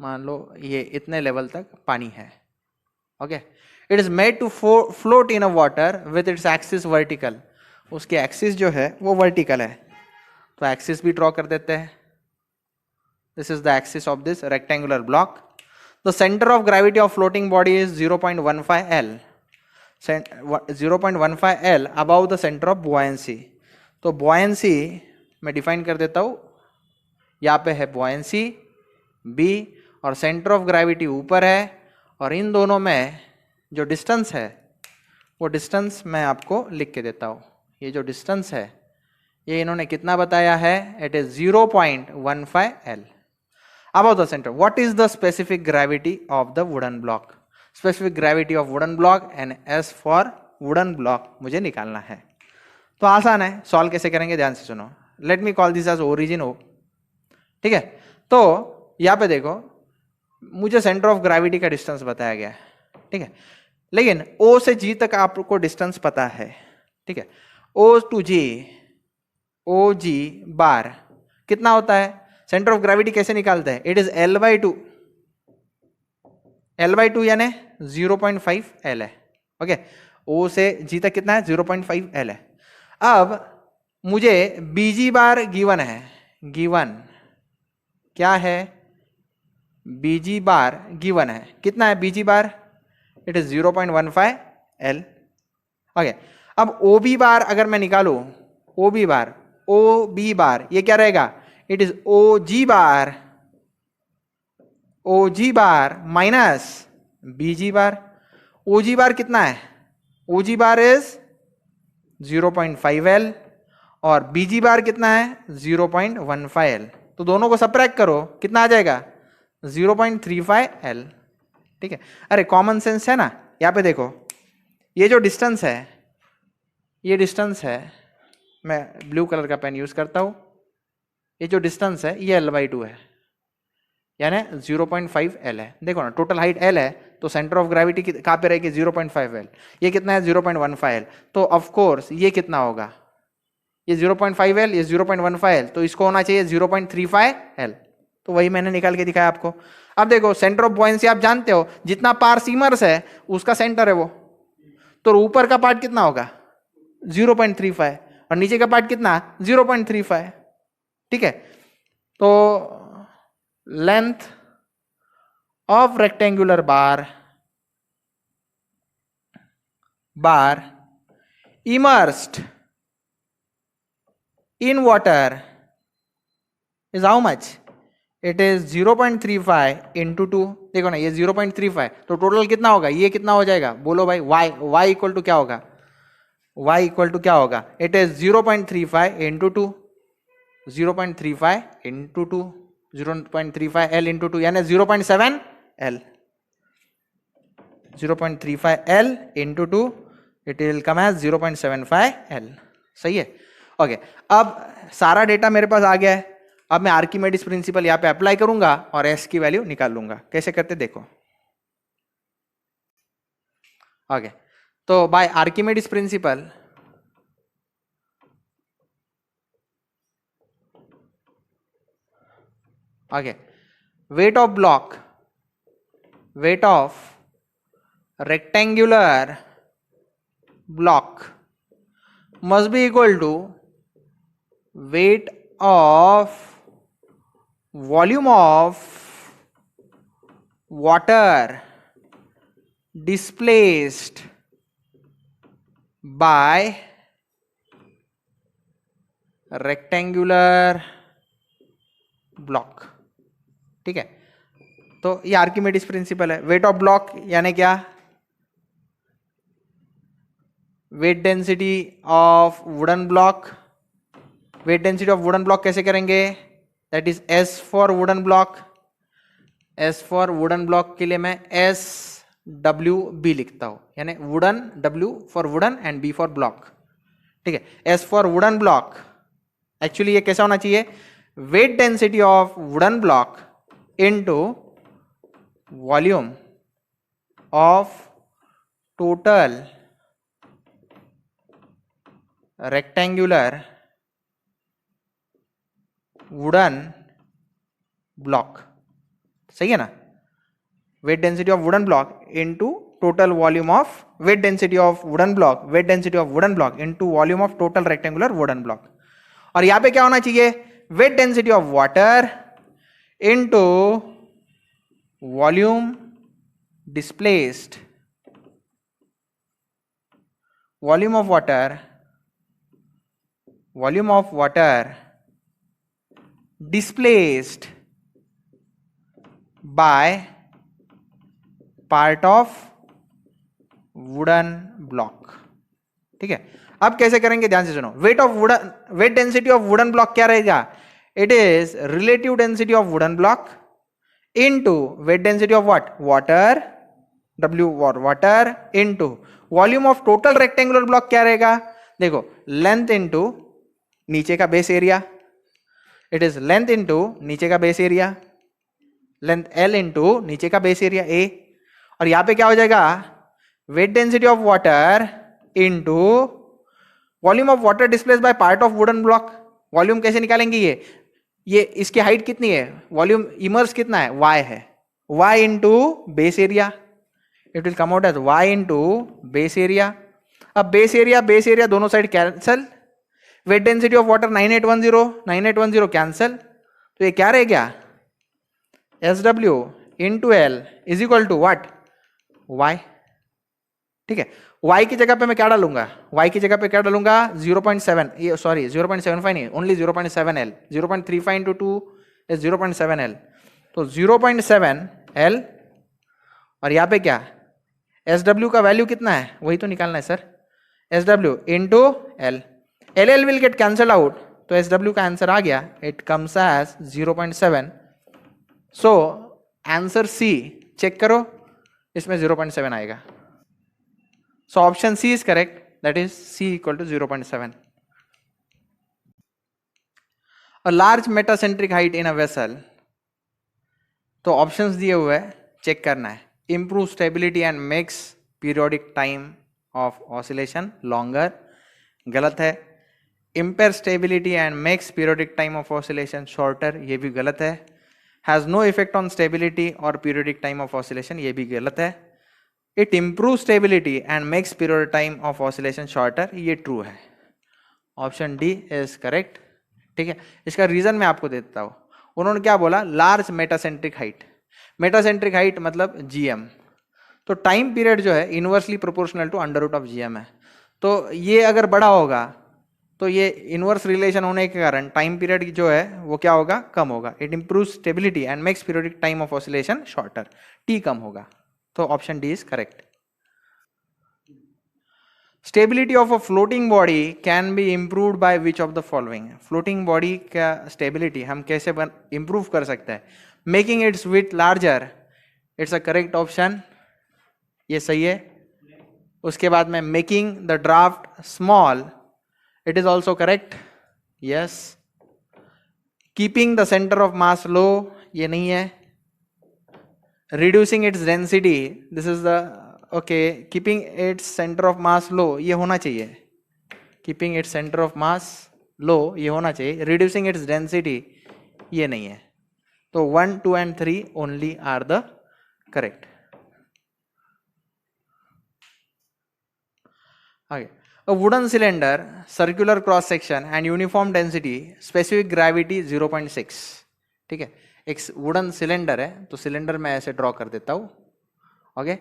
S1: मान लो ये इतने लेवल तक पानी है. Okay. It is made to float in a water with its axis vertical. उसकी एक्सिस जो है वो वर्टिकल है, तो एक्सिस भी ड्रॉ कर देते हैं. This is the axis of this rectangular block. The center of gravity of floating body is 0.15 L. 0.15 L above the center of buoyancy. तो buoyancy मैं डिफाइन कर देता हूँ. यहाँ पे है buoyancy B और सेंटर ऑफ ग्रेविटी ऊपर है, और इन दोनों में जो डिस्टेंस है वो डिस्टेंस मैं आपको लिख के देता हूँ. ये जो डिस्टेंस है ये इन्होंने कितना बताया है, it is 0.15 L. Above the center, what is the specific gravity of the wooden block? Specific gravity of wooden block and S for wooden block मुझे निकालना है. तो आसान है, सॉल्व कैसे करेंगे ध्यान से सुनो. Let me call this as origin O. ठीक है, तो यहाँ पे देखो मुझे सेंटर ऑफ ग्रेविटी का डिस्टेंस बताया गया है. ठीक है, लेकिन O से G तक आपको डिस्टेंस पता है. ठीक है, O to G, OG बार कितना होता है, सेंटर ऑफ ग्रेविटी कैसे निकालते हैं, इट इज L/2. L/2 यानी 0.5 L है. ओके, O से G तक कितना है, 0.5 L है. अब मुझे BG बार गिवन है, गिवन क्या है, BG बार गिवन है, कितना है BG bar, it is 0.15 L. Okay, अब OB बार अगर मैं निकालू, OB बार ये क्या रहेगा, it is OG bar minus BG bar. OG बार कितना है, OG बार इज 0.5 L और BG बार कितना है, 0.15 L. तो दोनों को सबट्रैक्ट करो, कितना आ जाएगा, 0.35 L. ठीक है, अरे कॉमन सेंस है ना. यहाँ पे देखो ये जो डिस्टेंस है, ये डिस्टेंस है, मैं ब्लू कलर का पेन यूज करता हूं, ये जो डिस्टेंस है ये L/2 है, यानी 0.5 L है. देखो ना, टोटल हाइट L है तो सेंटर ऑफ ग्रेविटी कहाँ पे रहेगी, 0.5 L. ये कितना है, 0.15 L. तो ऑफ कोर्स ये कितना होगा, ये 0.5 L, ये 0.15 L, तो इसको होना चाहिए 0.35 L. तो वही मैंने निकाल के दिखाया आपको. अब देखो सेंटर ऑफ बॉयंसी आप जानते हो, जितना पार सीमर्स है उसका सेंटर है वो, तो ऊपर का पार्ट कितना होगा, 0.35 और नीचे का पार्ट कितना, 0.35. ठीक है, तो length of rectangular bar immersed in water is how much, it is 0.35 into 2. देखो ना, ये 0.35, तो टोटल कितना होगा, ये कितना हो जाएगा, बोलो भाई. y इक्वल टू क्या होगा, y इक्वल टू क्या होगा, it is 0.35 into 2, 0.35 into 2, 0.35 L into 2 यानी 0.7 L. 0.35 L into 2, it will come as 0.75 L. सही है. ओके, अब सारा डेटा मेरे पास आ गया है. अब मैं आर्किमेडिस प्रिंसिपल यहाँ पे अप्लाई करूंगा और S की वैल्यू निकाल लूंगा. कैसे करते देखो. ओके, तो by Archimedes principle weight of rectangular block must be equal to weight of volume of water displaced by rectangular block. ठीक है, तो ये आर्किमेडिस प्रिंसिपल है. वेट ऑफ ब्लॉक यानी क्या, wait density of wooden block. Wait density of wooden block कैसे करेंगे, that is S for wooden block. S for wooden block के लिए मैं SWB लिखता हूं, यानी wooden, W for wooden and B for block. ठीक है, S for wooden block. Actually ये कैसा होना चाहिए, wait density of wooden block into volume of total rectangular wooden block. सही है ना, weight density of wooden block into total volume of weight density of wooden block into volume of total rectangular wooden block. और यहां पे क्या होना चाहिए, weight density of water into volume displaced, volume of water displaced by part of wooden block. ठीक है, अब कैसे करेंगे ध्यान से सुनो. Wait density of wooden block क्या रहेगा? It is relative density of wooden block into weight density of what? Water, W water into volume of total rectangular block क्या रहेगा? देखो, लेंथ इनटू नीचे का base area. It is length into नीचे का base area, length L into नीचे का base area A. और यहां पे क्या हो जाएगा? Wait density of water into volume of water displaced by part of wooden block. Volume कैसे निकालेंगे? ये इसकी हाइट कितनी है? वॉल्यूम इमर्स कितना है? Y है. Y into base area. It will come out as Y into base area. अब बेस एरिया दोनों side cancel. Weight density of water 9810 cancel. तो ये क्या रह गया? SW into L is equal to what? Y. ठीक है. Y की जगह पे मैं क्या डालूंगा? Y की जगह पे क्या डालूंगा? 0.7, सॉरी 0.75 नहीं, only 0.7 L. 0.35 into 2 is 0.7 L. तो 0.7 L और यहाँ पे क्या? SW का वैल्यू कितना है? वही तो निकालना है sir. SW into L. LL will get cancel out. तो SW का आंसर आ गया. It comes as 0.7. So answer C check करो, इसमें 0.7 आएगा. So option C is correct. That is C equal to 0.7. A large metacentric height in a vessel. तो options दिए हुए हैं, चेक करना है. Improve stability and makes periodic time of oscillation longer. गलत है. Impair stability and makes periodic time of oscillation shorter. ये भी गलत है. Has no effect on stability or periodic time of oscillation. ये भी गलत है. It improves stability and makes period time of oscillation shorter. ये ट्रू है. Option D is correct. ठीक है. इसका रीजन मैं आपको देता हूं. उन्होंने क्या बोला? Large metacentric height. Metacentric height मतलब GM. तो टाइम पीरियड जो है inversely proportional to under root of GM है. तो ये अगर बड़ा होगा तो ये इनवर्स रिलेशन होने के कारण टाइम पीरियड जो है वो क्या होगा? कम होगा. It improve stability and makes periodic time of oscillation shorter. T कम होगा. तो option D is correct. Stability of a floating body can be improved by which of the following. Floating body का स्टेबिलिटी हम कैसे improve कर सकते हैं? Making its width larger. It's a correct option. ये सही है. उसके बाद में making the draft small. It is also correct. Yes. Keeping the centre of mass लो. ये नहीं है. reducing its density, this is the okay. keeping its center of mass low, ये होना चाहिए. keeping its center of mass low ये होना चाहिए. reducing its density ये नहीं है. तो 1, 2 and 3 only are the correct. Okay. A wooden cylinder, circular cross section and uniform density, specific gravity 0.6. ठीक है. एक वुडन सिलेंडर है, तो सिलेंडर मैं ऐसे ड्रॉ कर देता हूं. ओके.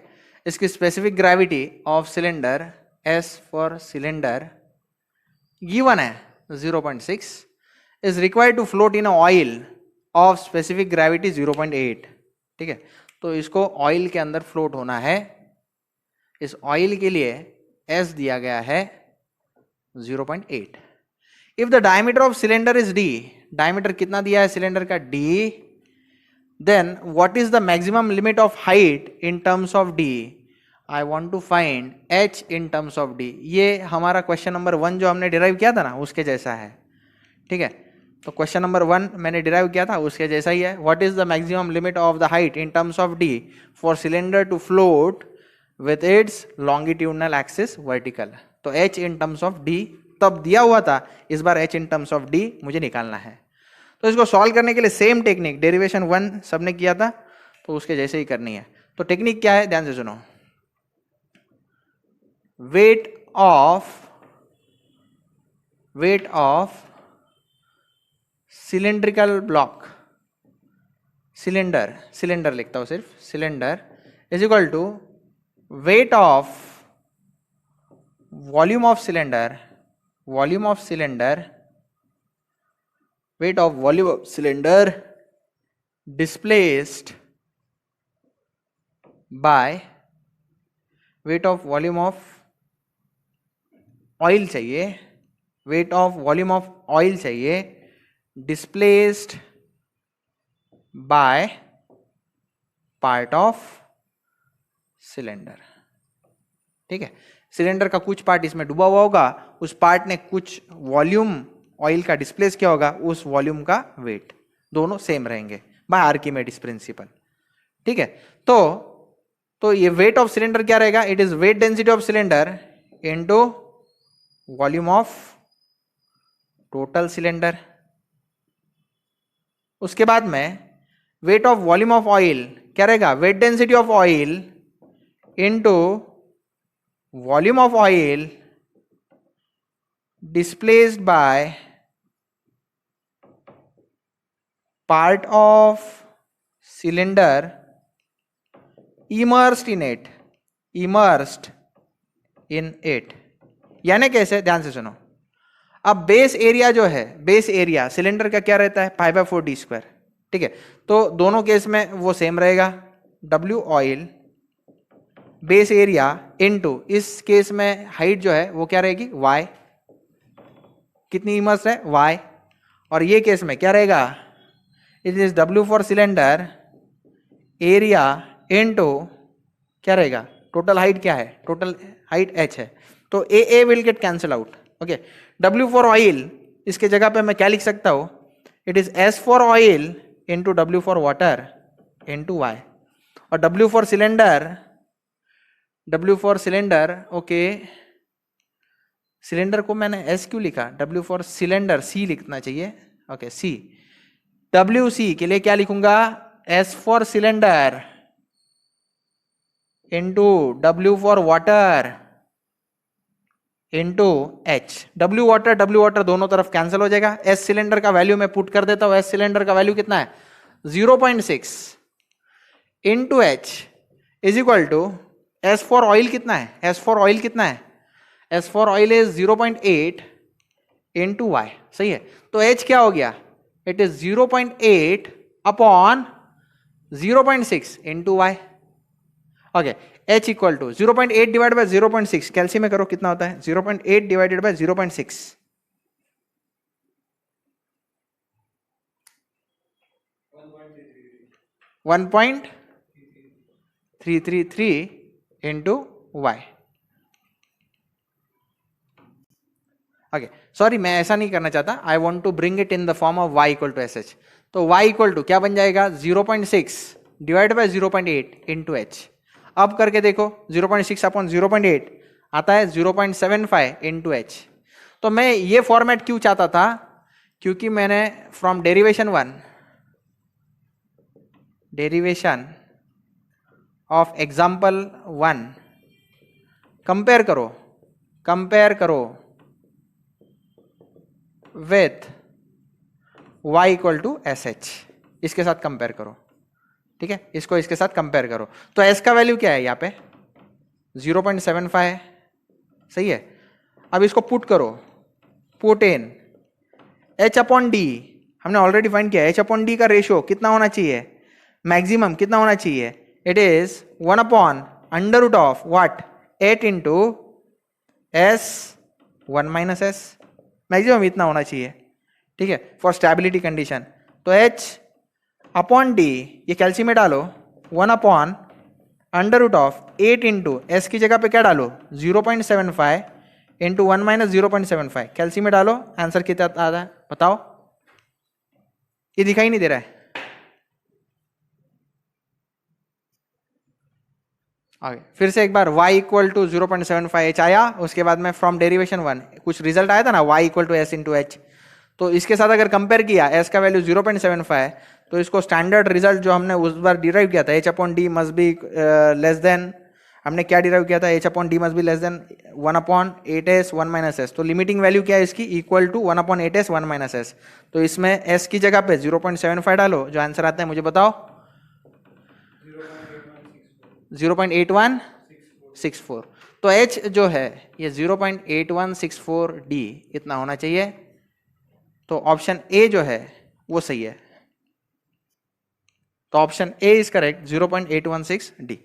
S1: इसकी specific gravity of cylinder S for cylinder given है 0.6. Is required to float in oil of specific gravity 0.8. ठीक है. तो इसको ऑयल के अंदर फ्लोट होना है. इस ऑयल के लिए S दिया गया है 0.8. If the diameter of cylinder is D, diameter कितना दिया है सिलेंडर का? D. Then what is the maximum limit of height in terms of D? I want to find H in terms of D. ये हमारा question number 1 जो हमने derive किया था ना उसके जैसा है. ठीक है. तो क्वेश्चन नंबर 1 मैंने डिराइव किया था उसके जैसा ही है. What is the maximum limit of the height in terms of D for cylinder to float with its longitudinal axis vertical? तो H in terms of D तब दिया हुआ था. इस बार H in terms of D मुझे निकालना है. तो इसको सॉल्व करने के लिए सेम टेक्निक, डेरिवेशन 1 सबने किया था तो उसके जैसे ही करनी है. तो टेक्निक क्या है ध्यान से सुनो. Weight of cylindrical block, cylinder लिखता हूं सिर्फ, cylinder is equal to weight of volume of cylinder, weight of volume of cylinder displaced by weight of volume of oil चाहिए, weight of volume of oil चाहिए displaced by part of cylinder. ठीक है, cylinder का कुछ part इसमें डूबा हुआ होगा, उस पार्ट ने कुछ वॉल्यूम ऑयल का डिस्प्लेस किया होगा, उस वॉल्यूम का वेट दोनों सेम रहेंगे बाय आर्किमेडिस प्रिंसिपल। ठीक है, तो ये वेट ऑफ सिलेंडर क्या रहेगा, it is weight density of cylinder into volume of total cylinder. उसके बाद में weight of volume of oil क्या रहेगा, wait density of oil into volume of oil displaced by part of cylinder immersed in it, immersed in it. यानी कैसे, ध्यान से सुनो। अब बेस एरिया जो है, बेस एरिया सिलेंडर का क्या रहता है, π/4d²। ठीक है, तो दोनों केस में वो सेम रहेगा, W oil base area into, इस केस में हाइट जो है वो क्या रहेगी, Y। कितनी इमर्स है, Y। और ये केस में क्या रहेगा, it is W for cylinder area into क्या रहेगा, टोटल हाइट क्या है, टोटल हाइट H है, तो A will get cancel out. Okay, W for oil, इसके जगह पे मैं क्या लिख सकता हूं, it is S for oil into W for water into Y। और W for cylinder, okay, cylinder को मैंने S क्यों लिखा, W फॉर सिलेंडर C लिखना चाहिए। ओके, C, WC के लिए क्या लिखूंगा, S for cylinder into W for water into H। W water दोनों तरफ कैंसिल हो जाएगा। S सिलेंडर का वैल्यू मैं पुट कर देता हूं, S सिलेंडर का वैल्यू कितना है, 0.6 into H is equal to S for oil कितना है, S फॉर ऑयल कितना है, S for oil is 0.8 into Y। सही है, तो H क्या हो गया, it is 0.8 upon 0.6 into Y। Okay, H equal to 0.8 divide by 0.6, calci में करो कितना होता है, 0.8 divided by 0.6, 1.333 into Y। Okay, sorry मैं ऐसा नहीं करना चाहता, I want to bring it in the form of Y equal to SH। तो Y इक्वल टू क्या बन जाएगा, 0.6 डिवाइड बाय 0.8 इंटू H। अब करके देखो, 0.6 अपॉन 0.8 आता है 0.75 इंटू H। तो मैं ये फॉर्मेट क्यों चाहता था, क्योंकि मैंने from derivation of example 1 compare करो with Y equal to SH, इसके साथ कंपेयर करो। ठीक है, इसको इसके साथ कंपेयर करो, तो S का वैल्यू क्या है यहाँ पे, 0.75 है। सही है, अब इसको पुट करो, put in H upon D, हमने ऑलरेडी फाइंड किया, H अपॉन D का रेशियो कितना होना चाहिए, मैक्सिमम कितना होना चाहिए, it is 1 upon under root of what, 8 into S 1 minus S, maximum इतना होना चाहिए। ठीक है, फॉर स्टेबिलिटी कंडीशन। तो H अपॉन D, ये कैल्शियम में डालो, 1 upon under root of 8 into S की जगह पे क्या डालो, 0.75 इंटू 1 माइनस 0.75, कैल्शियम में डालो, आंसर कितना आता है बताओ, ये दिखाई नहीं दे रहा है। आगे फिर से एक बार y इक्वल टू 0.75 H आया, उसके बाद में फ्रॉम डेरिवेशन 1 कुछ रिजल्ट आया था ना, y equal to S into H। तो इसके साथ अगर कंपेयर किया, S का वैल्यू 0.75, तो इसको स्टैंडर्ड रिजल्ट जो हमने उस बार डिराइव किया था, H upon D must be less than, हमने क्या डिराइव किया था, H upon D must be less than 1 upon 8S 1 minus S। तो लिमिटिंग वैल्यू क्या है इसकी, equal to 1 upon 8S 1 minus S। तो इसमें S की जगह पे 0.75 डालो, जो आंसर आता है मुझे बताओ, 0.8164। तो H जो है ये 0.8164D इतना होना चाहिए। तो ऑप्शन ए जो है वो सही है। तो option A is correct, 0.816D।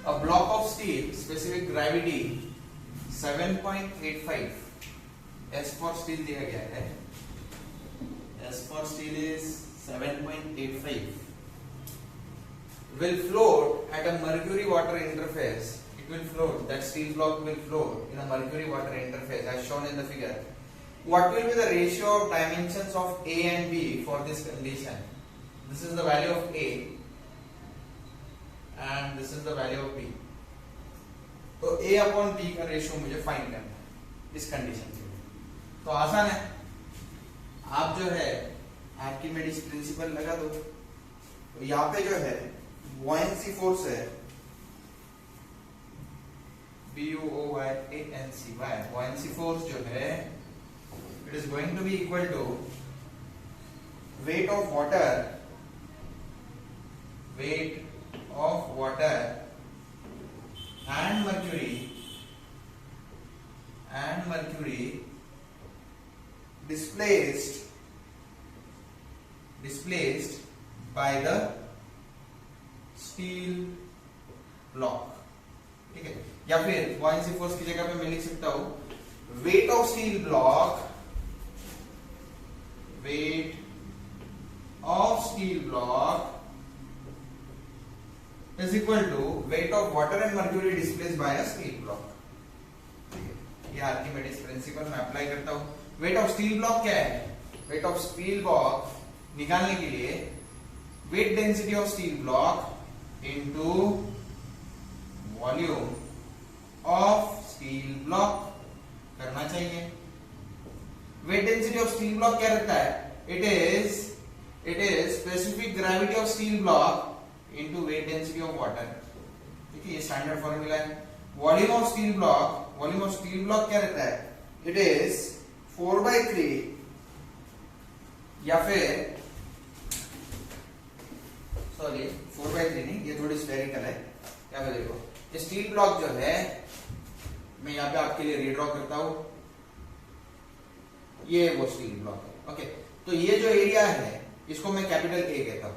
S1: A block of steel, specific gravity 7.85 S for steel दिया गया है. S for steel is 7.85. Will float at a mercury water interface. It will float. That steel block will float in a mercury water interface as shown in the figure. What will be the ratio of dimensions of A and B for this condition? This is the value of A and this is the value of B. तो A upon B का ratio मुझे find करना है इस condition के लिए. तो आसान है. आप जो है आर्किमिडीज प्रिंसिपल लगा दो. तो यहाँ पे जो है buoyancy फोर्स है BUOYANCY. buoyancy force जो है it is going to be equal to weight of water and mercury displaced by the steel block. ठीक है. या फिर buoyancy force की जगह पे मैं लिख सकता हूं weight of steel block is equal to weight of water and mercury displaced by a steel block. ठीक है. ये आर्किमिडीज प्रिंसिपल मैं अप्लाई करता हूं. weight of steel block क्या है? weight of steel block निकालने के लिए weight density of steel block into volume of steel block करना चाहिए. weight density of steel block क्या रहता है? it is specific gravity of steel block into weight density of water. ठीक है. ये स्टैंडर्ड फॉर्मूला है. volume of steel block क्या रहता है? it is 4/3 या फिर सॉरी 4/3 नहीं, ये थोड़ी स्फेरिकल है. क्या बोले देखो, ये स्टील ब्लॉक जो है मैं यहाँ पे आपके लिए रीड्रॉ करता हूं. ये वो स्टील ब्लॉक है. ओके. तो ये जो एरिया है इसको मैं कैपिटल ए कहता हूं.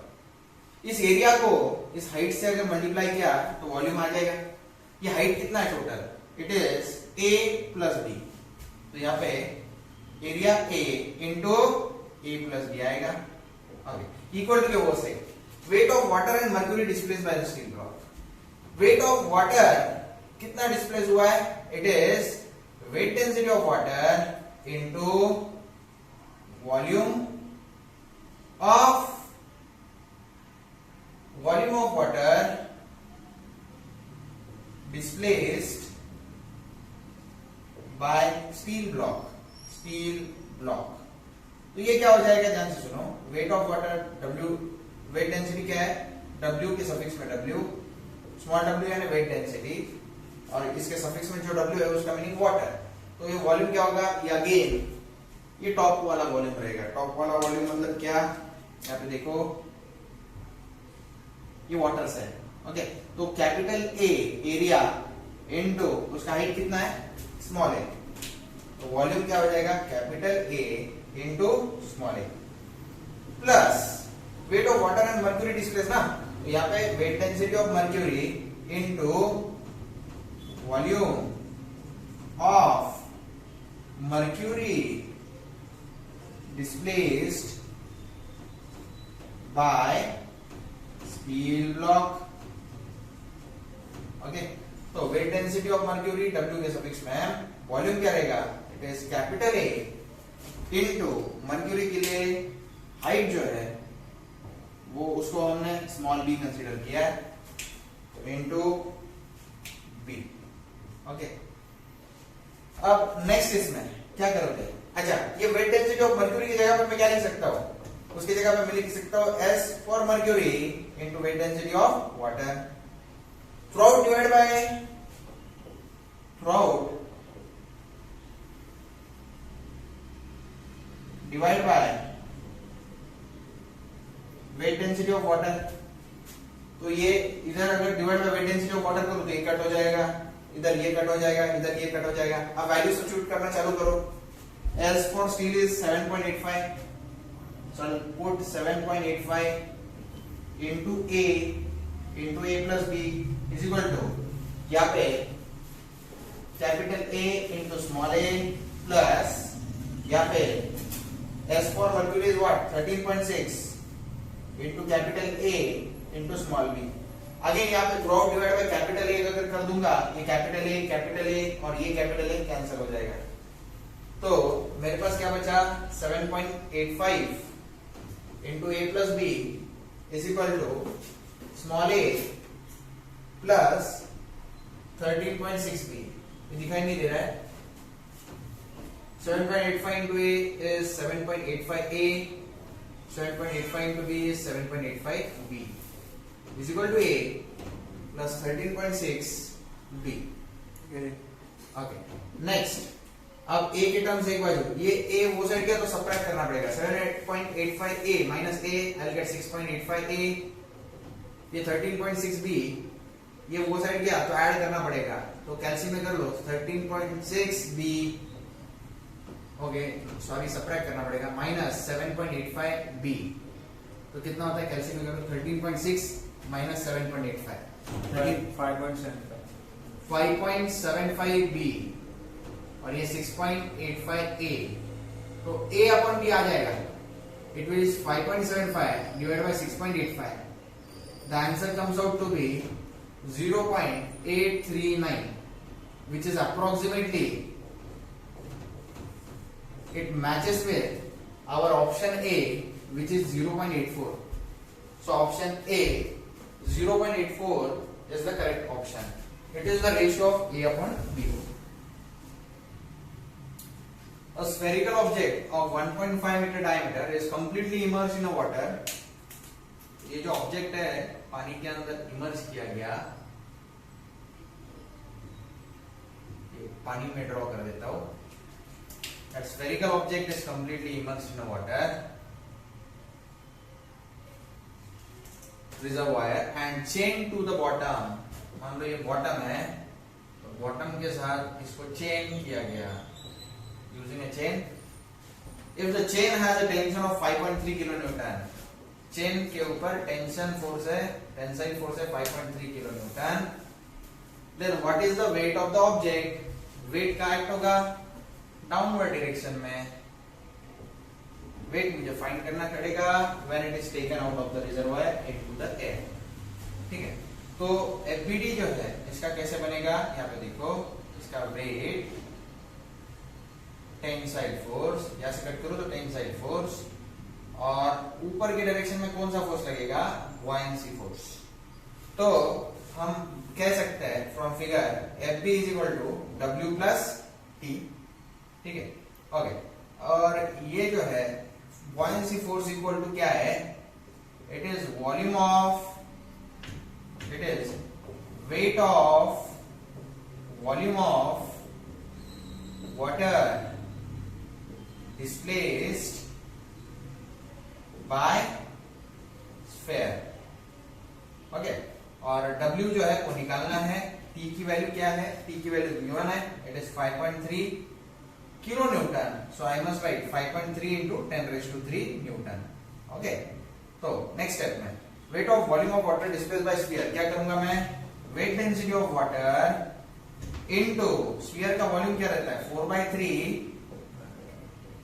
S1: इस एरिया को इस हाइट से अगर मल्टीप्लाई किया तो वॉल्यूम आ जाएगा. ये हाइट कितना है total? It is A plus B. तो यहाँ पे area A into A plus B आएगा. ओके. इक्वल टू वो से weight of water and mercury displace by the steel block. Weight of water कितना डिस्प्लेस हुआ है? It is weight density of water into volume of water displaced by steel block. तो ये क्या हो जाएगा? ध्यान से सुनो. Weight of water W, weight density क्या है? W के सफिक्स में W, स्मॉल w यानी वेट डेंसिटी, और इसके सफिक्स में जो W है उसका मीनिंग वाटर. तो ये वॉल्यूम क्या होगा? ये अगेन ये टॉप वाला वॉल्यूम रहेगा. टॉप वाला वॉल्यूम मतलब क्या? यहाँ पे देखो ये वाटर है. ओके. तो कैपिटल ए एरिया इनटू उसका हाइट कितना है? Small A. तो वॉल्यूम क्या हो जाएगा? Capital A into small A plus weight of water and mercury displace ना. तो यहाँ पे weight density of mercury into volume of mercury displaced by steel block. Okay. तो weight density of mercury W के suffix में volume क्या रहेगा? It is capital A into mercury के लिए हाइट जो है वो उसको हमने स्मॉल b कंसीडर किया है इनटू b. ओके. अब नेक्स्ट इसमें क्या करोगे? अच्छा, ये वेट डेंसिटी ऑफ मर्क्यूरी की जगह पर मैं क्या लिख सकता हूं? उसकी जगह पे मैं लिख सकता हूं S for mercury into weight density of water. Throughout divide by weight density of water. तो ये इधर अगर divide by weight density of water करो तो ये कट हो जाएगा, इधर ये कट हो जाएगा, इधर ये कट हो जाएगा. अब वैल्यू सब्स्टिट्यूट करना चालू करो. S for steel is 7.85. So I'll put 7.85 into A plus B is equal to, यहाँ पे capital A into small A plus यहाँ पे S for mercury is what 13.6 into capital A into small b. Again यहाँ पे through out divide by capital A अगर कर दूंगा, ये कैपिटल ए और ये कैपिटल ए कैंसिल हो जाएगा, तो मेरे पास क्या बचा 7.85 into a plus b is equal to small a plus 13.6 b. ये दिखाई नहीं दे रहा है. 7.85 into a is 7.85 a, 7.85 into b is 7.85 b is equal to a plus 13.6 b. Okay. Next, अब a के टर्म्स एक बाजू, ये a वो साइड गया तो सबट्रैक्ट करना पड़ेगा. 7.85 a minus a, I'll get 6.85 a. ये 13.6 b, ये वो साइड गया तो ऐड करना पड़ेगा, तो कैल्शियम में कर लो 13.6 b. ओके, सॉरी सबट्रैक्ट करना पड़ेगा, माइनस 7.85 b. तो कितना होता है कैल्शियम में कर लो 13.6 माइनस 7.85 5.75 b और ये 6.85 a. तो a अपॉन b आ जाएगा, it will is 5.75 divided by 6.85. The answer comes out to be 0.839 which is approximately, it matches with our option A which is 0.84. So option A 0.84 is the correct option. It is the ratio of A upon B. A spherical object of 1.5 meter diameter is completely immersed in a water. ये जो object है पानी के अंदर immerse किया गया, पानी में ड्रॉ कर देता हूं. That spherical object is completely immersed in a water reservoir and chained to the bottom. मान लो ये बॉटम है, तो बॉटम के साथ इसको चेन किया गया using a chain. If the chain has a tension of 5.3 kilonewton, chain के ऊपर टेंशन फोर्स है, टेंसाइल फोर्स है 5.3 kilonewton, then what is the weight of the object? Weight का एक्ट होगा डाउनवर्ड डायरेक्शन में. वेट मुझे फाइंड करना पड़ेगा when it is taken out of the reservoir into the air. ठीक है, तो एफबीडी जो है इसका कैसे बनेगा, यहाँ पे देखो, इसका वेट टेंसाइल फोर्स, यहां से कट करो तो टेंसाइल फोर्स, और ऊपर के डायरेक्शन में कौन सा फोर्स लगेगा, बुयांसी फोर्स. तो हम कह सकते हैं from figure F B is equal to W plus T. ठीक है, ओके. और ये जो है buoyancy फोर्स इक्वल टू क्या है, it is volume of, it is weight of volume of water displaced by sphere. Okay, और W जो है वो निकालना है. T की वैल्यू क्या है, T की वैल्यू v1 है, it is 5.3 kilo newton. So I must write 5.3 into 10⁻³ newton. Okay, तो नेक्स्ट स्टेप में weight of volume of water displaced by sphere क्या करूंगा मैं, weight density of water into sphere का वॉल्यूम क्या रहता है 4/3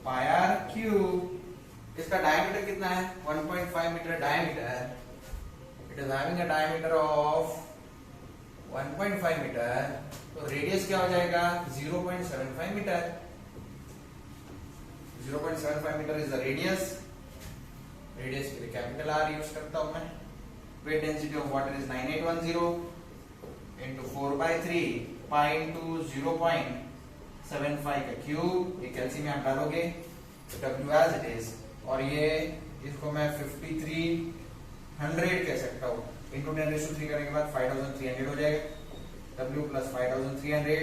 S1: पाई आर क्यूब. इसका डायमीटर कितना है 1.5 metre diameter. It is having a diameter of 1.5 metre, तो रेडियस क्या हो जाएगा 0.75 metre. 0.75 metre is the radius. Radius के लिए कैपिटल आर यूज करता हूं मैं. Weight density of water is 9810 into 4/3 pi into 0.75 का क्यूब. ये कैल्शियम में आप डालोगे W as it is, और ये इसको मैं 5300 कह सकता हूँ. इंटू 10⁻³ करने के बाद 5300 हो जाएगा. W plus 5300.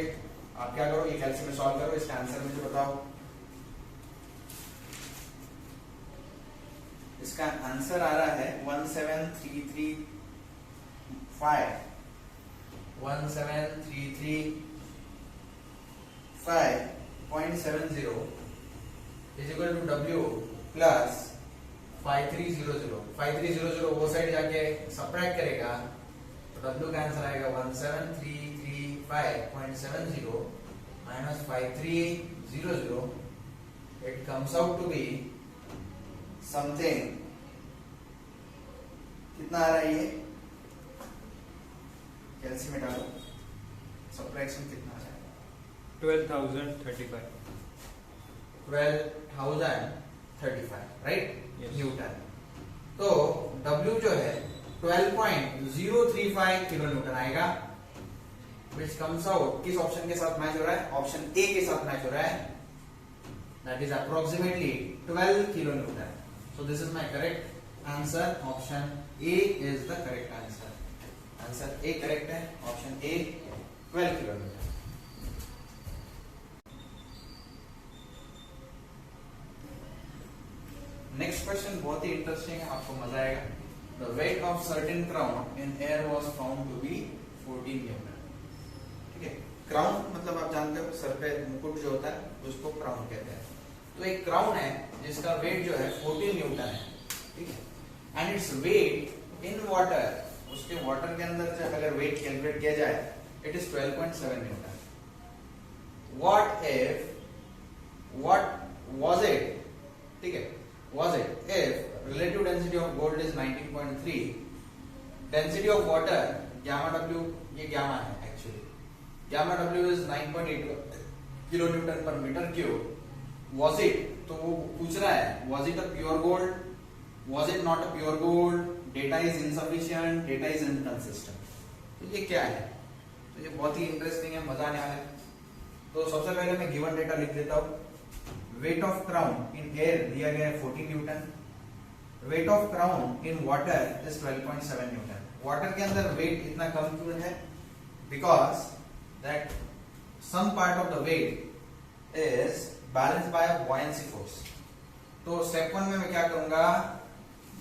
S1: आप क्या करो, ये कैल्शियम में सॉल्व करो, इसका आंसर मुझे बताओ. इसका आंसर आ रहा है 17335 is equal to W plus 5300. 5300 वो साइड जाके सबट्रैक्ट करेगा, तो W का आंसर आएगा 17335.70 minus 5300, it comes out to be something, कितना आ रहा है ये, कैलसी में डालो, सब्ट्रैक्शन कितना आ जाएगा,
S2: 12,035.
S1: 12,035, राइट,
S2: Yes.
S1: न्यूटन। तो W जो है 12.035 किलो न्यूटन आएगा, which comes out किस ऑप्शन के साथ मैच हो रहा है, ऑप्शन ए के साथ मैच हो रहा है, that is approximately 12 kilo Newton. So this is my correct answer, option A is the correct answer, answer A correct है, option A 12 kilo newton. Next question बहुत ही इंटरेस्टिंग है, आपको मजा आएगा। The weight of certain crown in air was found to be 14 newton. ठीक है, crown मतलब आप जानते हो सर पे मुकुट जो होता है उसको क्राउन कहते हैं। तो एक क्राउन है जिसका वेट जो है 14 न्यूटन है, ठीक है, and it's weight in water, उसके वाटर के अंदर जब अगर वेट कैलकुलेट किया जाए it is 12.7 Newton. What was it, ठीक है, was it if relative density of gold is 19.3, density of water gamma w, ये gamma है actually, gamma w is 9.8 kilonewton per meter cube, was it, तो वो पूछ रहा है was it a pure gold, was it not a pure gold, data is insufficient, data is inconsistent। तो ये क्या है, तो ये बहुत ही इंटरेस्टिंग है, मजा आने वाला है। तो सबसे पहले मैं गिवन डेटा लिख देता हूँ। Weight of crown in air दिया गया है 14 newton, weight of crown in water is 12.7 newton. Water के अंदर वेट इतना कम क्यों है, because that some part of the weight is balance by buoyancy force. तो स्टेप 1 में मैं क्या करूंगा,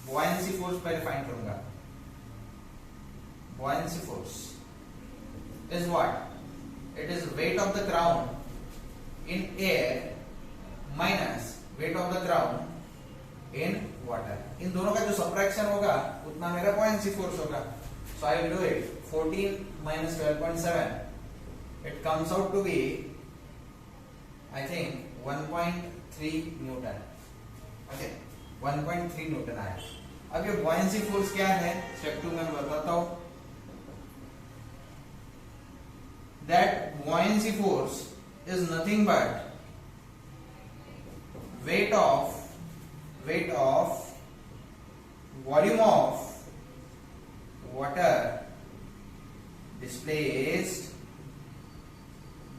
S1: बॉयंसी फोर्स पहले फाइंड करूंगा। Buoyancy force is what, it is weight of the crown in air minus weight of the crown in water. इन दोनों का जो सब्ट्रैक्शन होगा उतना मेरा बॉयंसी फोर्स होगा। So I will do it, 14 minus 12.7, it comes out to be I think 1.3 newton. Okay, 1.3 newton आया। अब ये बॉयंसी फोर्स क्या है, स्टेप 2 में बताता हूं। That buoyancy force is nothing but weight of volume of water displaced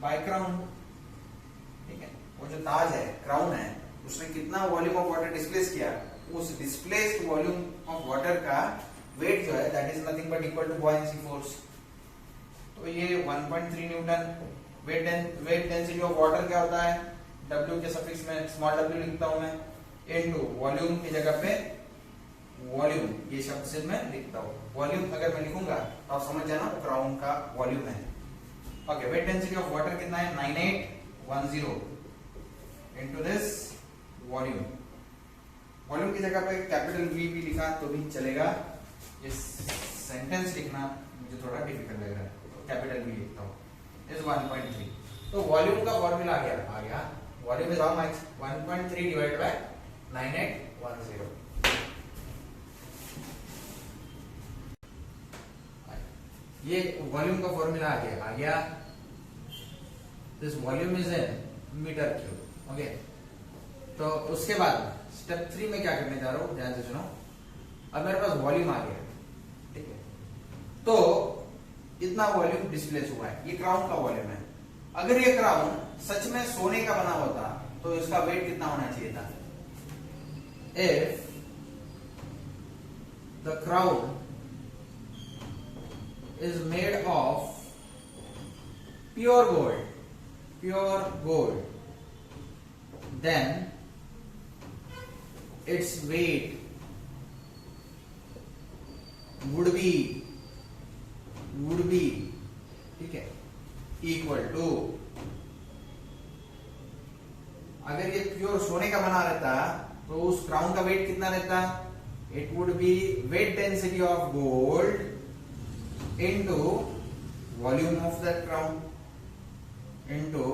S1: by crown। ठीक है, वो जो ताज है, क्राउन है, उसने कितना वॉल्यूम ऑफ वाटर डिस्प्लेस किया, उस डिस्प्लेस्ड वॉल्यूम ऑफ वाटर का वेट जो है that is nothing but equal to buoyancy force. तो ये 1.3 newton. Weight density of water क्या होता है, W के सफिक्स में स्मॉल w लिखता हूं मैं, इनटू वॉल्यूम की जगह पे वॉल्यूम, ये शब्द से मैं लिखता हूं। वॉल्यूम अगर मैं लिखूंगा तो आप समझ जाना क्राउन का वॉल्यूम है। Okay, wait density of water कितना है, 9810 इनटू दिस वॉल्यूम। वॉल्यूम की जगह पे कैपिटल V भी लिखा तो भी चलेगा, ये सेंटेंस लिखना मुझे थोड़ा डिफिकल्ट लग रहा है, तो कैपिटल V लिखता हूं, इज 1.3। तो वॉल्यूम का फॉर्मूला आ गया volume is how much, 1.3 divided by 9810। ये वॉल्यूम का फॉर्मूला आ गया। This volume is in metre cube. Okay, तो उसके बाद स्टेप 3 में क्या करने जा रहा हूं, ध्यान से सुनो। अब मेरे पास वॉल्यूम आ गया, ठीक है, तो इतना वॉल्यूम डिस्प्लेस हुआ है, ये क्राउन का वॉल्यूम है। अगर ये क्राउन सच में सोने का बना होता तो इसका वेट कितना होना चाहिए था, if the crown is made of pure gold, then its weight would be ठीक है इक्वल टू, अगर ये प्योर सोने का बना रहता तो उस क्राउन का वेट कितना रहता, it would be weight density of gold into volume of that crown into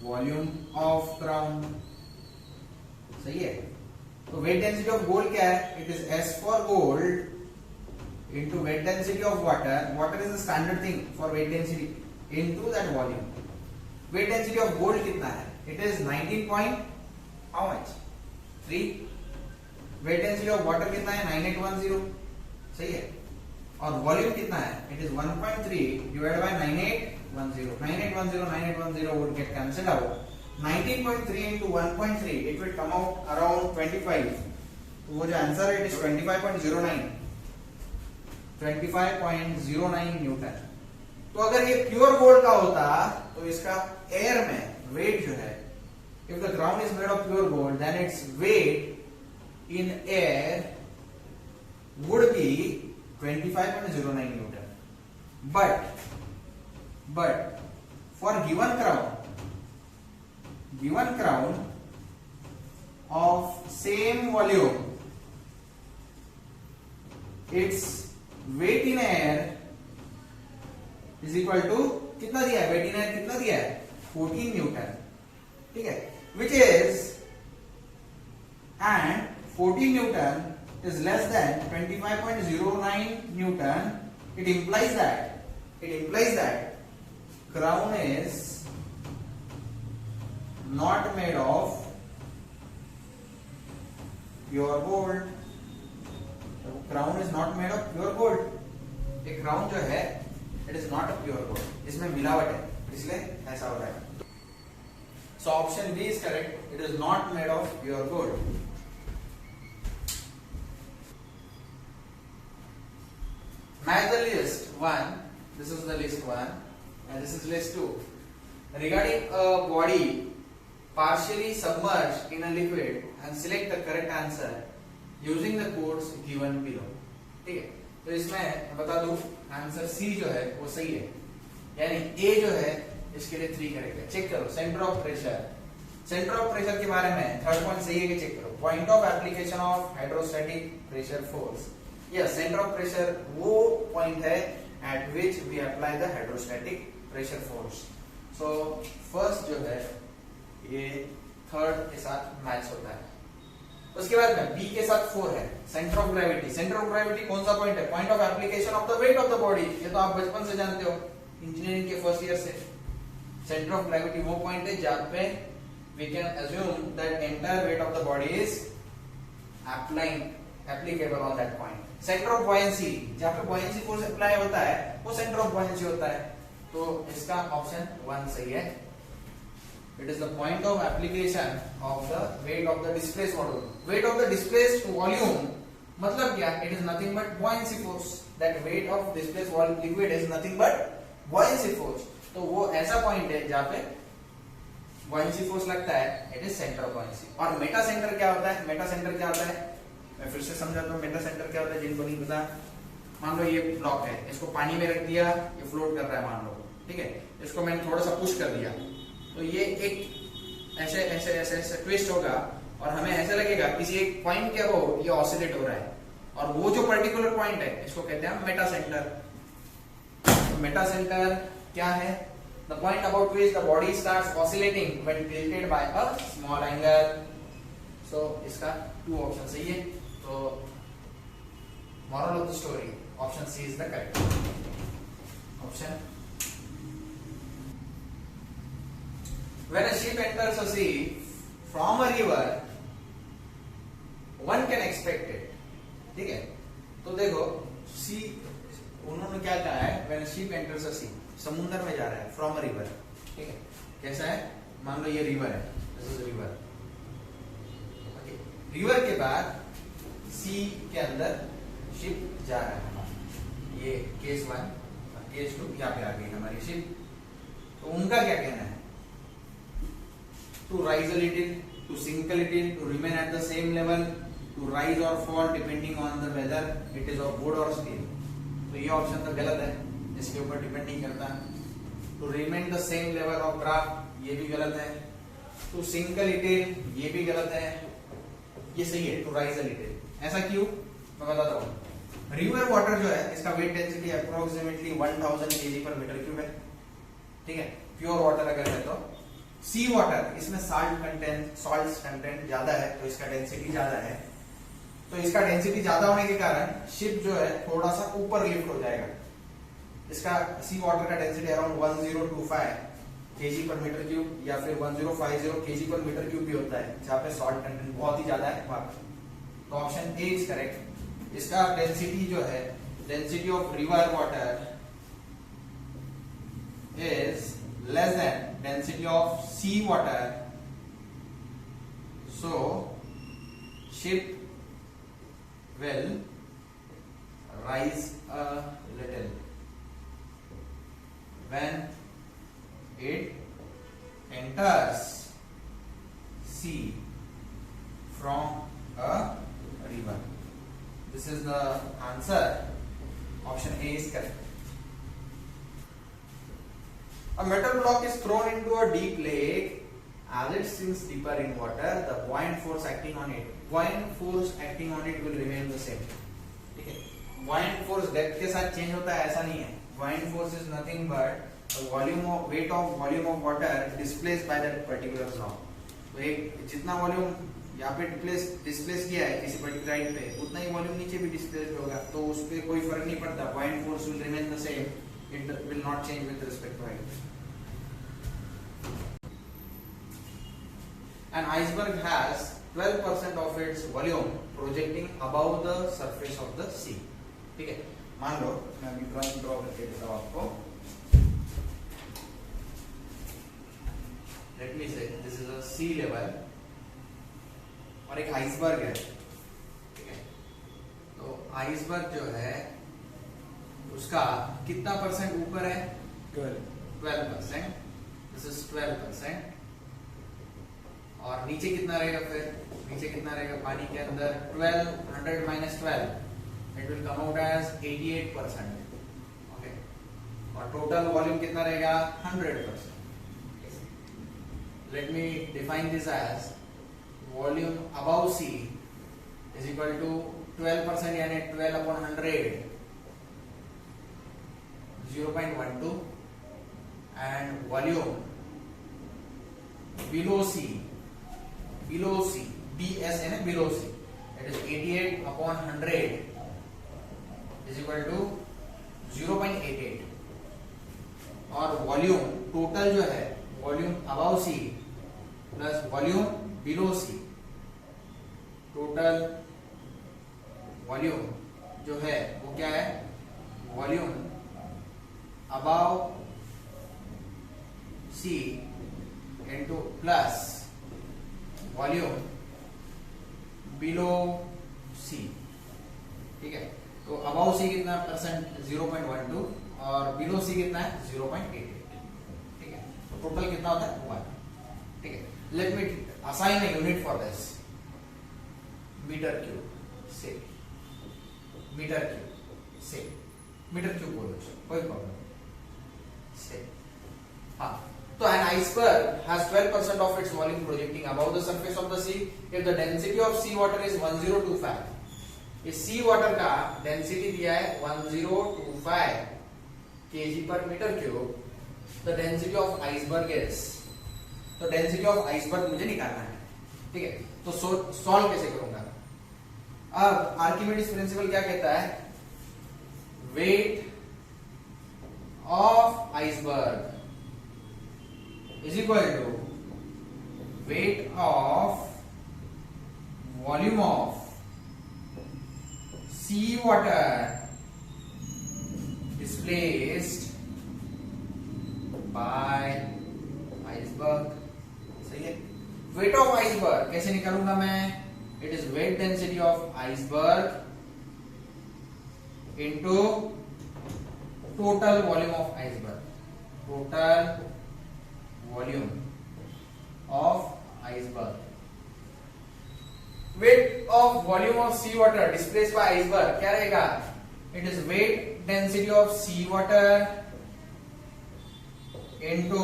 S1: volume of crown, सही है। तो वेट डेंसिटी ऑफ गोल्ड क्या है? It is S for gold into weight density of water, water is the standard thing for weight density, into that volume. Wait density of gold कितना है? It is 19 point how much 3। Wait density of water कितना है? 9810, सही है। और volume कितना है? It is 1.3 divided by 9810, 9810 would get cancelled out. 19.3 into 1.3 it will come out around 25. तो वो जो आंसर है इट इज 25.09 न्यूटन। तो अगर ये प्योर गोल्ड का होता तो इसका एयर में वेट जो है, if the ground is made of pure gold then its weight in air would be 25.09 Newton. But for given crown of same volume, its weight in air is equal to कितना दिया है? weight in air कितना दिया है? 14 newton, ठीक है। which is and 14 Newton is less than 25.09 Newton. It implies that crown is not made of pure gold. Crown is not made of pure gold. एक crown जो है it is not a pure gold. इसमें मिलावट है, इसलिए ऐसा हो रहा है। So option B is correct. It is not made of pure gold. Match the list 1. This is the list 1 and this is list 2. Regarding a body partially submerged in a liquid and select the correct answer using the codes given below. ठीक है, तो इसमें मैं बता दूं answer C जो है वो सही है, यानी ए जो है इसके लिए 3 करेक्ट है। चेक करो सेंटर ऑफ प्रेशर के बारे में थर्ड पॉइंट सही है कि चेक करो। Point of application of hydrostatic pressure force, yes centre of pressure वो पॉइंट है at which we apply the hydrostatic pressure force. So first जो है ये थर्ड के साथ मैच होता है। उसके बाद में बी के साथ 4 है सेंटर ऑफ ग्रेविटी कौन सा पॉइंट है? Point of application of the weight of the body, ये तो आप बचपन से जानते हो इंजीनियरिंग के फर्स्ट ईयर से। सेंटर ऑफ ग्रेविटी वो पॉइंट है जहां पे we can assume that entire weight of the body is applicable on that point. Centre of buoyancy, जहां पे बॉयंसी फोर्स अप्लाई होता है वो सेंटर ऑफ बॉयंसी होता है। तो इसका ऑप्शन 1 सही है। It is the point of application of the weight of the displaced volume. Wait of the displaced volume मतलब क्या? It is nothing but buoyancy force. That weight of displaced liquid is nothing but buoyancy force. तो वो ऐसा point है जहां पे buoyancy force लगता है, it is centre of buoyancy. और मेटा सेंटर क्या होता है? मेटा सेंटर क्या होता है मैं फिर से समझाता हूँ। मेटा सेंटर क्या होता है जिनको नहीं पता, मान लो ये ब्लॉक है, इसको पानी में रख दिया, ये फ्लोट कर रहा है मान लो, ठीक है। इसको मैंने थोड़ा सा पुश कर दिया तो ये एक ऐसे ऐसे ऐसे ऐसे ट्विस्ट होगा और हमें ऐसा लगेगा किसी एक पॉइंट के अबव ये ऑसिलेट हो रहा है, और वो जो पर्टिकुलर पॉइंट है इसको कहते हैं मेटा सेंटर। मेटा सेंटर क्या है? The point about which the body starts oscillating when tilted by a small angle. So इसका 2 ऑप्शन सही है। तो moral of the story, option C is the correct option. When a ship enters a sea from a river, one can expect it. ठीक है, तो देखो सी उन्होंने क्या कहा है? When a ship enters a sea, समुद्र में जा रहा है from a river, ठीक है। कैसा है? मान लो ये रिवर है, दिस इज रिवर। रिवर के बाद सी के अंदर शिप जा रहा है, ये केस 1 केस 2 यहाँ पे आ गई हमारी शिप। तो उनका क्या कहना है? To rise a little, to sink a little, to remain at the same level, to rise और fall depending on the whether it is of wood और स्टील। तो ये ऑप्शन तो गलत है, इसके ऊपर डिपेंड नहीं करता। To remain the same level of craft, ये भी गलत है। टू सिंक अ लिटिल, ये भी गलत है। ये सही है, टू राइज अ लिटिल। ऐसा क्यों? मैं बताता हूँ। रिवर वाटर जो है इसका वेट डेंसिटी अप्रोक्सीमेटली 1000 kg पर मीटर क्यूब है, ठीक है। प्योर वाटर अगर है तो सी वाटर, इसमें सॉल्ट कंटेंट ज्यादा है तो इसका डेंसिटी ज्यादा है, तो इसका डेंसिटी ज्यादा होने के कारण शिप जो है थोड़ा सा ऊपर लिफ्ट हो जाएगा। इसका सी वाटर का डेंसिटी अराउंड 1025 केजी पर मीटर क्यूब या फिर 1050 केजी पर मीटर क्यूब भी होता है, जहाँ पे सॉल्ट कंटेंट बहुत ही ज्यादा है वहां पर। तो ऑप्शन ए इज करेक्ट। इसका डेंसिटी जो है, density of river water is less than density of sea water, so ship will rise a little when it enters sea from a river. This is the answer. Option A is correct. A metal block is thrown into a deep lake. As it sinks deeper in water, the buoyant force acting on it will remain the same. ठीक है, buoyant force depth के साथ change होता है ऐसा नहीं है. Buoyant force is nothing but weight of water displaced by that particular block. तो एक जितना वॉल्यूम यहाँ पे डिस्प्लेस किया है किसी पर्टिकुलर हाइट पे, उतना ही वॉल्यूम नीचे भी डिस्प्लेस होगा, तो उस पे कोई फर्क नहीं पड़ता. buoyant force will remain the same. It will not change with respect to height. An iceberg has 12% of its volume projecting above the surface of the sea. ठीक है, मान लो मैं अभी ड्राइंग ड्रॉ करके देता हूँ आपको. Let me say this is a sea level और एक आइसबर्ग है. ठीक है, तो आइसबर्ग जो है उसका कितना परसेंट ऊपर है? 12%. This is 12%. और नीचे कितना रहेगा? फिर नीचे कितना रहेगा पानी के अंदर? 1200 minus 12 it will come out as 88%. Okay, और टोटल वॉल्यूम कितना रहेगा? 100%. Let me define this as volume above sea is equal to 12% यानी 12 upon 100 0.12 and volume below C BS यानी below C, it is 88 upon 100 is equal to 0.88. और volume total जो है volume above C plus volume below C, total volume जो है वो क्या है? Volume above C into plus volume below C. ठीक है, तो above C कितना परसेंट? 0.12 और below C कितना है? 0.88. ठीक है, तो टोटल कितना होता है? 1. ठीक है, let me assign a unit for this. Metre cube से मीटर क्यूब बोलो, कोई प्रॉब्लम से. हाँ, तो an iceberg has 12% of its volume projecting above the surface of the sea if the density of sea water is 1025. इस sea water का density दिया है 1025 kg per meter cube. The density of iceberg is, तो density of iceberg मुझे निकालना है. ठीक है, तो सॉल्व कैसे करूंगा? अब आर्किमिडीज प्रिंसिपल क्या कहता है? Weight of iceberg is equal to weight of volume of sea water displaced by iceberg. सही है. weight of iceberg कैसे निकालूंगा मैं? it is weight density of iceberg into total volume of iceberg. Total volume of iceberg. Weight of volume of sea water displaced by iceberg क्या रहेगा? It is weight density of sea water into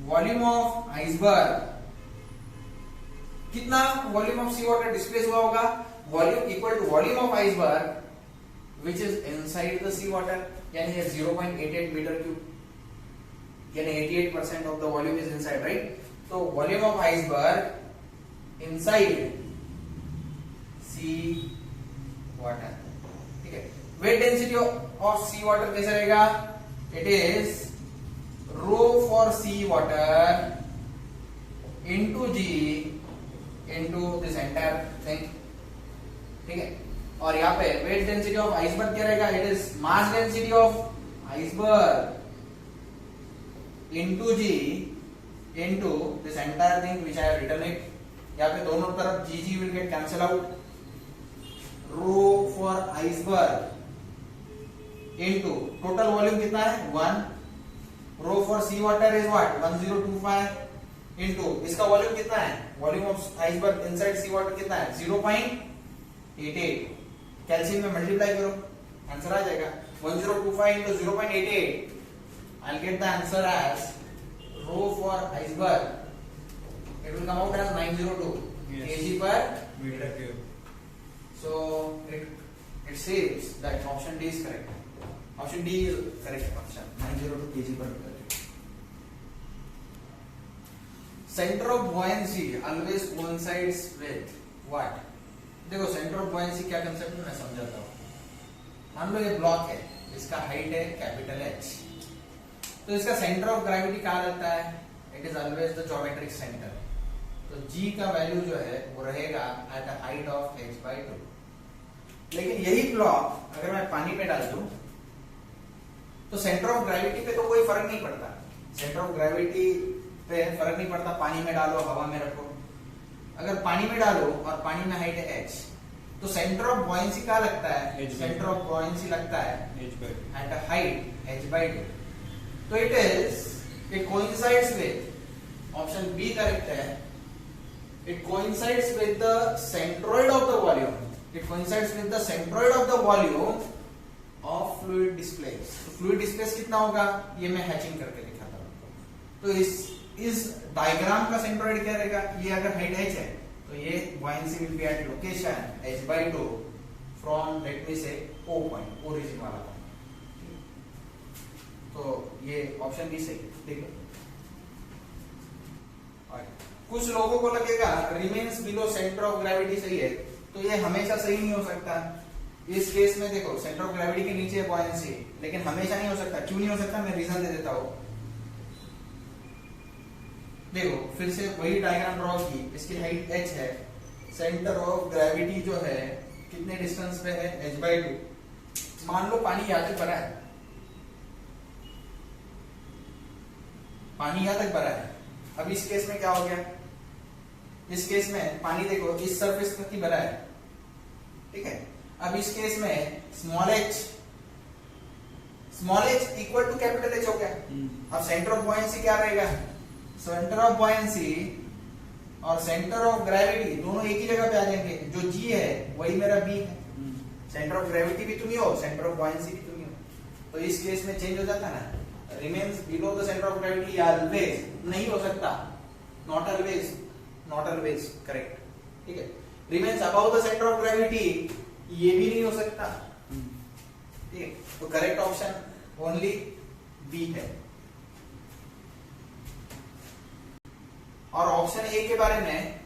S1: volume of iceberg. कितना volume of sea water displace हुआ होगा? Volume equal to volume of iceberg which is inside the sea water, यानी 0.88 metre cube. यानी 88% of the volume is inside, right? तो volume of iceberg inside sea water, ठीक है। Weight density of sea water कैसे रहेगा? It is rho for sea water into G into this entire thing, ठीक है। और यहाँ पे वेट डेंसिटी ऑफ आइसबर्ग क्या रहेगा? It is mass density of iceberg into G into this entire thing which I have written it. यहाँ पे दोनों तरफ G G will get cancel out. Rho for iceberg into total volume कितना है? 1। Rho for sea water is what? 1025 into इसका volume कितना है? Volume of iceberg inside sea water कितना है? 0.88। कैल्शियम में मल्टीप्लाई करो, आंसर आ जाएगा 1025 into 0.88. I'll get the answer as rho for iceberg. It will come out as 902 kg per meter cube. So it says that option D is correct. Option D is correct option. 902 kg per meter cube. Center of buoyancy always coincides with what? देखो centre of बुओयेंसी क्या concept है मैं समझाता हूँ। मान लो ये block है, इसका हाइट है कैपिटल H, तो इसका सेंटर ऑफ ग्रेविटी कहाँ रहता है? It is always the geometric centre. तो G का वैल्यू जो है वो रहेगा at a height of h/2। लेकिन यही ब्लॉक अगर मैं पानी में डाल दूं तो सेंटर ऑफ ग्रेविटी पे तो कोई फर्क नहीं पड़ता। सेंटर ऑफ ग्रेविटी पे फर्क नहीं पड़ता, पानी में डालो हवा में रखो। अगर पानी में डालो और पानी में हाइट है h, तो सेंटर ऑफ बुओयेंसी कहाँ लगता है? सेंटर ऑफ बुओयेंसी लगता है एट अ हाइट h/2। तो it coincides with option B correct है। It coincides with the centroid of the volume. It coincides with the centroid of the volume of fluid displace. तो fluid displace कितना होगा? ये मैं hatching करके दिखाता हूं। तो इस डायग्राम का सेंट्रोइड क्या रहेगा? ये अगर हाइट h है तो ये buoyancy will be at location h/2 from let me say O point, origin वाला पॉइंट। तो ये ऑप्शन बी सही, ठीक है। कुछ लोगों को लगेगा remains below centre of gravity सही है, तो ये हमेशा सही नहीं हो सकता। इस केस में देखो सेंटर ऑफ ग्रेविटी के नीचे है बुओयेंसी, लेकिन हमेशा नहीं हो सकता। क्यों नहीं हो सकता? मैं रीजन दे देता हूं। देखो फिर से वही डायग्राम ड्रॉ की, इसकी हाइट h है, सेंटर ऑफ ग्रेविटी जो है कितने डिस्टेंस पे है? h/2। मान लो पानी यहां तक भरा है, पानी यहां तक भरा है। अब इस केस में क्या हो गया? इस केस में पानी देखो इस सरफेस तक ही भरा है, ठीक है। अब इस केस में small h equal to capital H हो गया। अब सेंटर ऑफ बुओयेंसी क्या रहेगा? सेंटर ऑफ बुओयेंसी और सेंटर ऑफ ग्रेविटी दोनों एक ही जगह पे आ जाएंगे। जो G है वही मेरा B है। सेंटर ऑफ ग्रेविटी भी तुम ही हो, सेंटर ऑफ बुओयेंसी भी तुम ही हो। तो इस केस में चेंज हो जाता है ना। Remains below the centre of gravity always नहीं हो सकता, नॉट ऑलवेज करेक्ट, ठीक है। Remains above the centre of gravity ये भी नहीं हो सकता, ठीक है। तो करेक्ट ऑप्शन ओनली बी है। और ऑप्शन ए के बारे में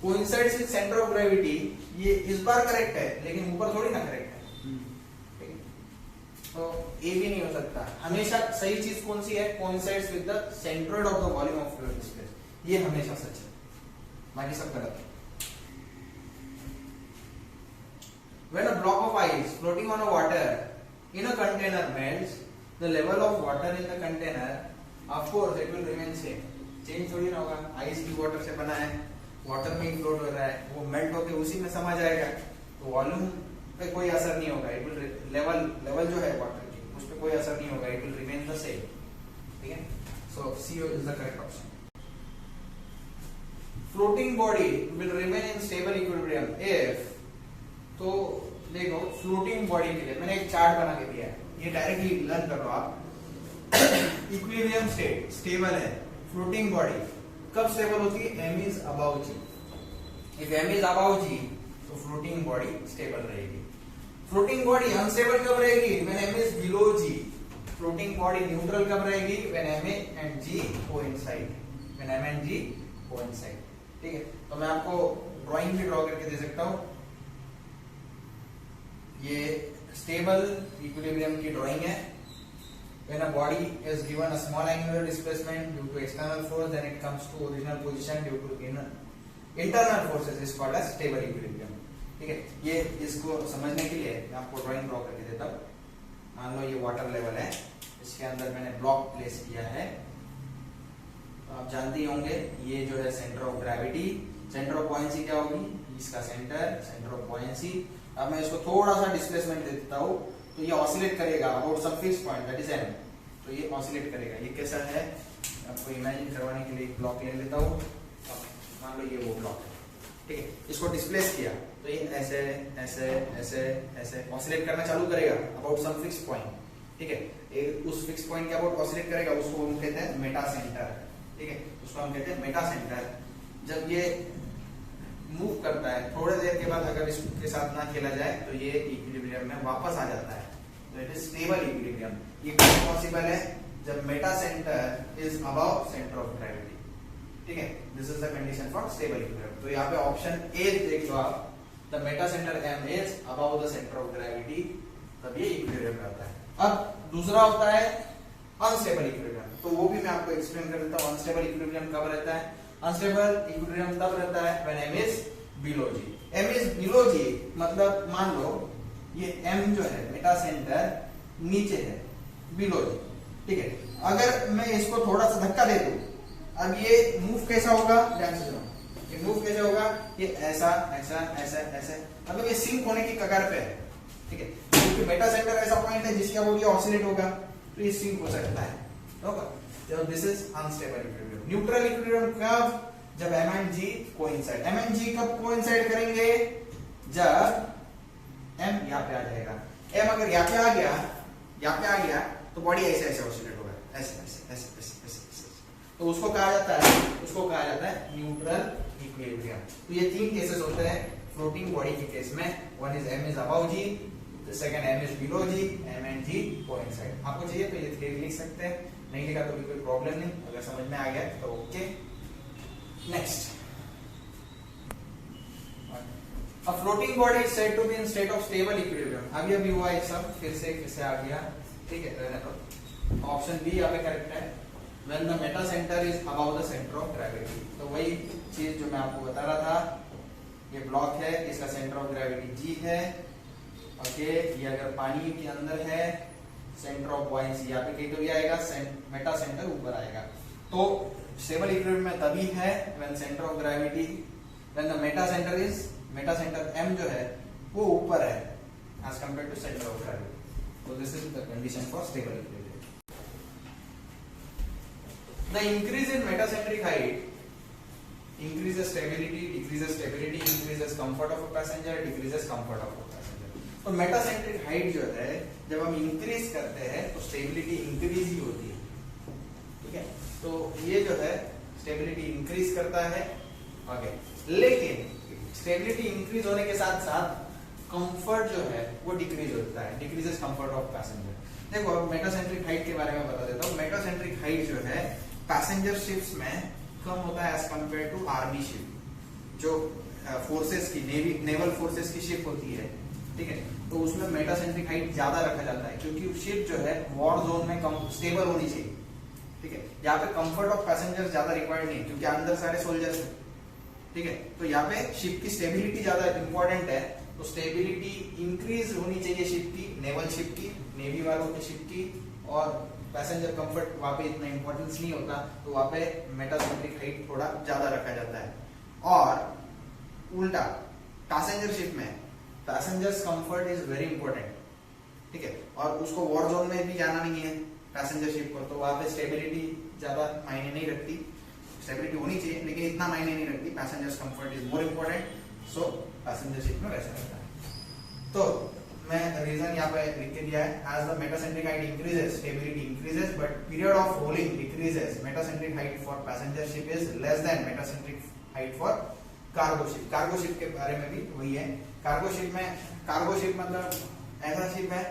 S1: coincides with centre of gravity, ये इस बार करेक्ट है लेकिन ऊपर थोड़ी ना करेक्ट है, ठीक है। तो ए भी नहीं हो सकता। हमेशा सही चीज कौन सी है? Coincides with the centroid of the volume of fluid displace, ये हमेशा सच है, बाकी सब गलत है। When a block of ice floating on a water in a container melts, the level of water in the container, of course, it will remain same. Change थोड़ी ना होगा। आइस भी वाटर से बना है, वाटर में ही फ्लोट हो रहा है, वो मेल्ट होके उसी में समा जाएगा, तो वॉल्यूम पे कोई असर नहीं होगा। इट विल लेवल जो है वाटर की उस पे कोई असर नहीं होगा। It will remain the same, ठीक है। So C is the correct option. Floating body will remain in stable equilibrium if, तो देखो फ्लोटिंग बॉडी के लिए मैंने एक चार्ट बना के दिया है, ये डायरेक्टली लर्न कर लो आप। इक्विलिब्रियम स्टेट स्टेबल है, फ्लोटिंग बॉडी कब स्टेबल होती है? m is above g। If m is above g तो फ्लोटिंग बॉडी स्टेबल रहेगी। फ्लोटिंग बॉडी अनस्टेबल कब रहेगी? When m is below g। Floating body neutral कब रहेगी? When m and g coincide, when m and g coincide। ठीक है, तो मैं आपको ड्राइंग भी ड्रॉ करके दे सकता हूं। ये स्टेबल इक्विलिब्रियम की ड्राइंग है। When a body is given a small angular displacement due to external force, then it comes to original position due to internal forces is called as stable equilibrium। ठीक है, ये इसको समझने के लिए मैं आपको ड्राइंग ड्रॉ करके देता हूँ। मान लो ये वाटर लेवल है, इसके अंदर मैंने ब्लॉक प्लेस किया है। तो आप जानते ही होंगे ये जो है centre of gravity, centre of buoyancy क्या होगी? इसका सेंटर ऑफ बॉयंसी। अब मैं इसको थोड़ा सा डिस्प्लेसमेंट दे देता हूँ, तो ये ऑसिलेट करेगा about some fixed point, that is m। तो ये ऑसिलेट करेगा। ये कैसा है, आपको इमेजिन करवाने के लिए एक ब्लॉक ले लेता हूँ। मान लो ये वो ब्लॉक है, ठीक है। इसको डिस्प्लेस किया तो ये ऐसे ऐसे ऐसे ऐसे ऑसिलेट करना चालू करेगा अबाउट सम फिक्स्ड पॉइंट, ठीक है। उस फिक्स पॉइंट के अबाउट ऑसिलेट करेगा, उसको हम कहते हैं मेटा सेंटर, ठीक है। उसको हम कहते हैं मेटा सेंटर। जब ये मूव करता है थोड़ी देर के बाद, अगर इसके साथ ना खेला जाए तो ये इक्विलिब्रियम में वापस आ जाता है। तो इट इज स्टेबल इक्विलिब्रियम। ये कब पॉसिबल है? जब Meta centre is above centre of gravity, ठीक है। This is the condition for stable equilibrium. तो यहाँ पे ऑप्शन ए देख लो आप, the meta centre m is above the centre of gravity, तब ये इक्विलिब्रियम रहता है। अब दूसरा होता है अनस्टेबल इक्विलिब्रियम, तो वो भी मैं आपको एक्सप्लेन कर देता हूँ। अनस्टेबल इक्विलिब्रियम कब रहता है? अनस्टेबल इक्विलिब्रियम तब रहता है when m is below g। m is below g मतलब मान लो ये m जो है मेटा सेंटर नीचे है, बिलो g, ठीक है। अगर मैं इसको थोड़ा सा धक्का दे दूं, अब ये मूव कैसा होगा? ध्यान से सुनो, ये मूव कैसे होगा? ये ऐसा ऐसा ऐसा ऐसे, मतलब ये सिंक होने की कगार पे है, ठीक है। क्योंकि मेटा सेंटर ऐसा पॉइंट है जिसके अब ये ऑसिलेट होगा, तो ये सिंक हो सकता है, होगा। तो this is unstable equilibrium. Neutral equilibrium कब? जब m and g coincide. m and g कब कोइंसाइड करेंगे? जब m यहाँ पे आ जाएगा। m अगर यहाँ पे आ गया तो बॉडी ऐसे ऐसे ऑसिलेट होगा, ऐसे ऐसे ऐसे ऐसे ऐसे ऐसे। तो उसको कहा जाता है न्यूट्रल इक्विलिब्रियम। तो ये तीन केसेस होते हैं फ्लोटिंग बॉडी के केस में। One is m is above g, second m is below g, m and g coincide. आपको चाहिए तो ये थ्योरी लिख सकते हैं, नहीं लिखा तो भी कोई प्रॉब्लम नहीं, अगर समझ में आ गया तो okay. Next, a floating body is said to be in state of stable equilibrium। अभी हुआ ये सब, फिर से आ गया, ठीक है। रहने दो। ऑप्शन बी यहाँ पे करेक्ट है, when the meta center is above the center of gravity। तो वही चीज जो मैं आपको बता रहा था, ये ब्लॉक है, इसका सेंटर ऑफ ग्रेविटी g है, ओके। ये अगर पानी के अंदर है, सेंटर ऑफ बॉयंसी यहाँ पे कहीं तो भी आएगा, मेटा सेंटर ऊपर आएगा। तो स्टेबल इक्विलिब्रियम में तभी है when centre of gravity, when the meta centre m जो है वो ऊपर है as compare to centre of gravity. तो this is the condition for stable equilibrium. The increase in metacentric height increases stability, decreases stability, increases comfort of a passenger, decreases comfort of a passenger। तो metacentric height जो है जब हम increase करते हैं तो stability increase ही होती है, ठीक है। तो ये जो है स्टेबिलिटी इंक्रीज करता है, ओके। लेकिन स्टेबिलिटी इंक्रीज होने के साथ साथ कंफर्ट जो है वो डिक्रीज होता है, डिक्रीजेस कंफर्ट ऑफ पैसेंजर। देखो अब मेटासेंट्रिक हाइट के बारे में बता देता हूँ। मेटासेंट्रिक हाइट जो है पैसेंजर शिप्स में कम होता है as compare to army ship, जो फोर्सेस की नेवल फोर्सेस की शिप होती है, ठीक है। तो उसमें मेटासेंट्रिक हाइट ज्यादा रखा जाता है क्योंकि शिप जो है वॉर जोन में कम स्टेबल होनी चाहिए, ठीक है। यहाँ पे कंफर्ट ऑफ पैसेंजर ज्यादा रिक्वायर्ड नहीं क्योंकि अंदर सारे सोल्जर्स हैं, ठीक है। तो यहाँ पे शिप की स्टेबिलिटी ज्यादा इंपॉर्टेंट है, तो स्टेबिलिटी इंक्रीज होनी चाहिए शिप की, नेवल शिप की, नेवी वालों की शिप की, और पैसेंजर कंफर्ट वहां पे इतना इंपॉर्टेंस नहीं होता, तो वहां पे मेटासेंट्रिक हाइट थोड़ा ज्यादा रखा जाता है। और उल्टा पैसेंजर शिप में passengers comfort is very important, ठीक है। और उसको वॉर जोन में भी जाना नहीं है पैसेंजर शिप को, तो वहां पे स्टेबिलिटी ज्यादा मायने नहीं रखती। स्टेबिलिटी होनी चाहिए लेकिन इतना मायने नहीं रखती, passengers comfort is more important, so passenger ship में वैसा रहता है। तो मैं रीजन यहाँ पे लिख के दिया है, as the metacentric height increases stability increases but period of rolling decreases. Metacentric height for passenger ship is less than metacentric height for cargo ship. Cargo ship के बारे में भी वही है। कार्गो शिप मतलब ऐसा शिप है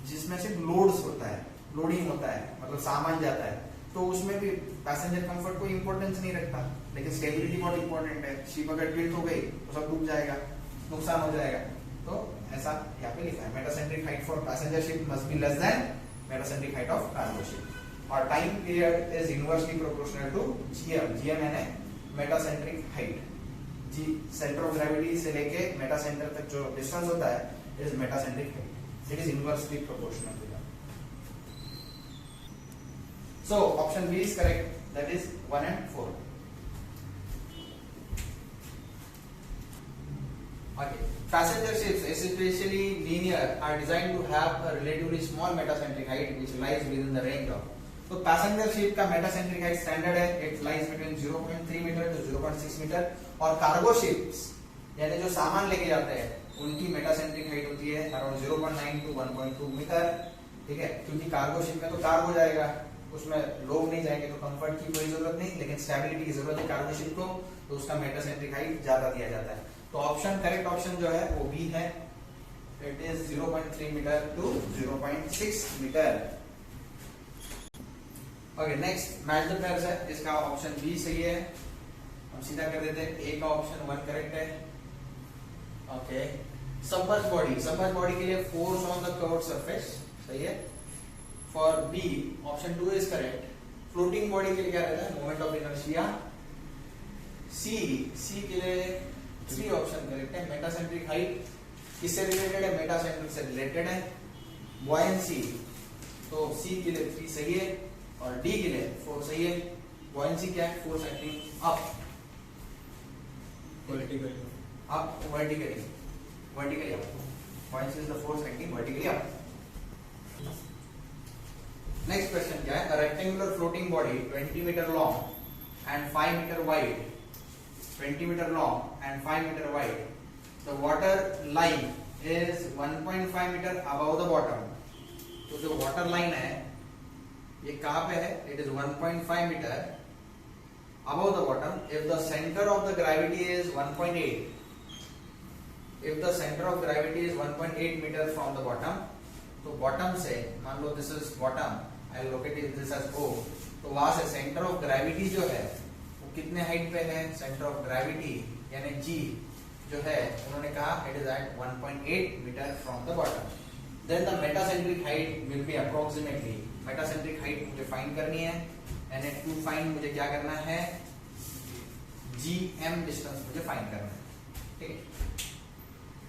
S1: जिसमें सिर्फ लोड्स होता है, लोडिंग होता है, मतलब सामान जाता है, तो उसमें भी पैसेंजर कंफर्ट को इंपॉर्टेंस नहीं रखता, लेकिन स्टेबिलिटी बहुत इंपॉर्टेंट है। शिप अगर टिल्ट हो गई तो सब डूब जाएगा, नुकसान हो जाएगा। तो ऐसा यहाँ पे लिखा है, metacentric height for passenger ship must be less than metacentric height of cargo ship, और time period is inversely proportional to GM. GM यानी metacentric height, G centre of gravity से लेके मेटा सेंटर तक जो डिस्टेंस होता है it is metacentric height, it is inversely proportional to that. So option B is correct, that is 1 and 4. Okay, passenger ships, especially linear, are designed to have a relatively small metacentric height which lies within the range of. तो passenger ship का metacentric height standard है, it lies between 0.3 metre to 0.6 metre, और cargo ships यानी जो सामान लेके जाते हैं उनकी मेटासेंट्रिक हाइट होती है अराउंड 0.9 टू 1.2 मीटर। ठीक है, क्योंकि कार्गो शिप में तो कार्गो जाएगा, उसमें लोग नहीं जाएंगे, तो कंफर्ट की कोई जरूरत नहीं, लेकिन स्टेबिलिटी की जरूरत है कार्गो शिप को, तो उसका मेटासेंट्रिक हाइट ज्यादा दिया जाता है। तो ऑप्शन करेक्ट ऑप्शन जो है वो बी है, it is 0.3 metre to 0.6 metre. Okay, next match the pairs है, इसका ऑप्शन बी सही है, हम सीधा कर देते हैं, ए का ऑप्शन 1 करेक्ट है। Okay, submerge body, submerge body के लिए force on the curved surface सही है। For B option 2 is correct. Floating body के लिए क्या रहता है, मोमेंट ऑफ इनर्शिया। सी के लिए 3 ऑप्शन करेक्ट है। मेटासेंट्रिक हाइट किससे रिलेटेड है, मेटासेंट्रिक से रिलेटेड है। बुओयंसी, तो सी के लिए 3 सही है, और डी के लिए 4 सही है। बुओयंसी क्या है, force acting up
S2: vertically
S1: up. Buoyancy is the force acting vertically up. Next question क्या है, a rectangular floating body 20 metre long and 5 metre wide, 20 metre long and 5 metre wide, the water line is 1.5 metre above the bottom. तो जो water line है ये कहां पे है, it is 1.5 metre above the bottom if the center of the gravity is 1.8, if the center of gravity is 1.8 meter from the bottom, तो bottom से मान लो this is bottom, I will locate this as O, तो वहां से center of gravity जो है वो कितने हाइट पे है, center of gravity यानी G जो है उन्होंने कहा it is at 1.8 meter from the bottom, then the metacentric height will be approximately, metacentric height मुझे फाइंड करनी है, यानी टू फाइंड मुझे क्या करना है, GM डिस्टेंस मुझे फाइंड करना है। ठीक है,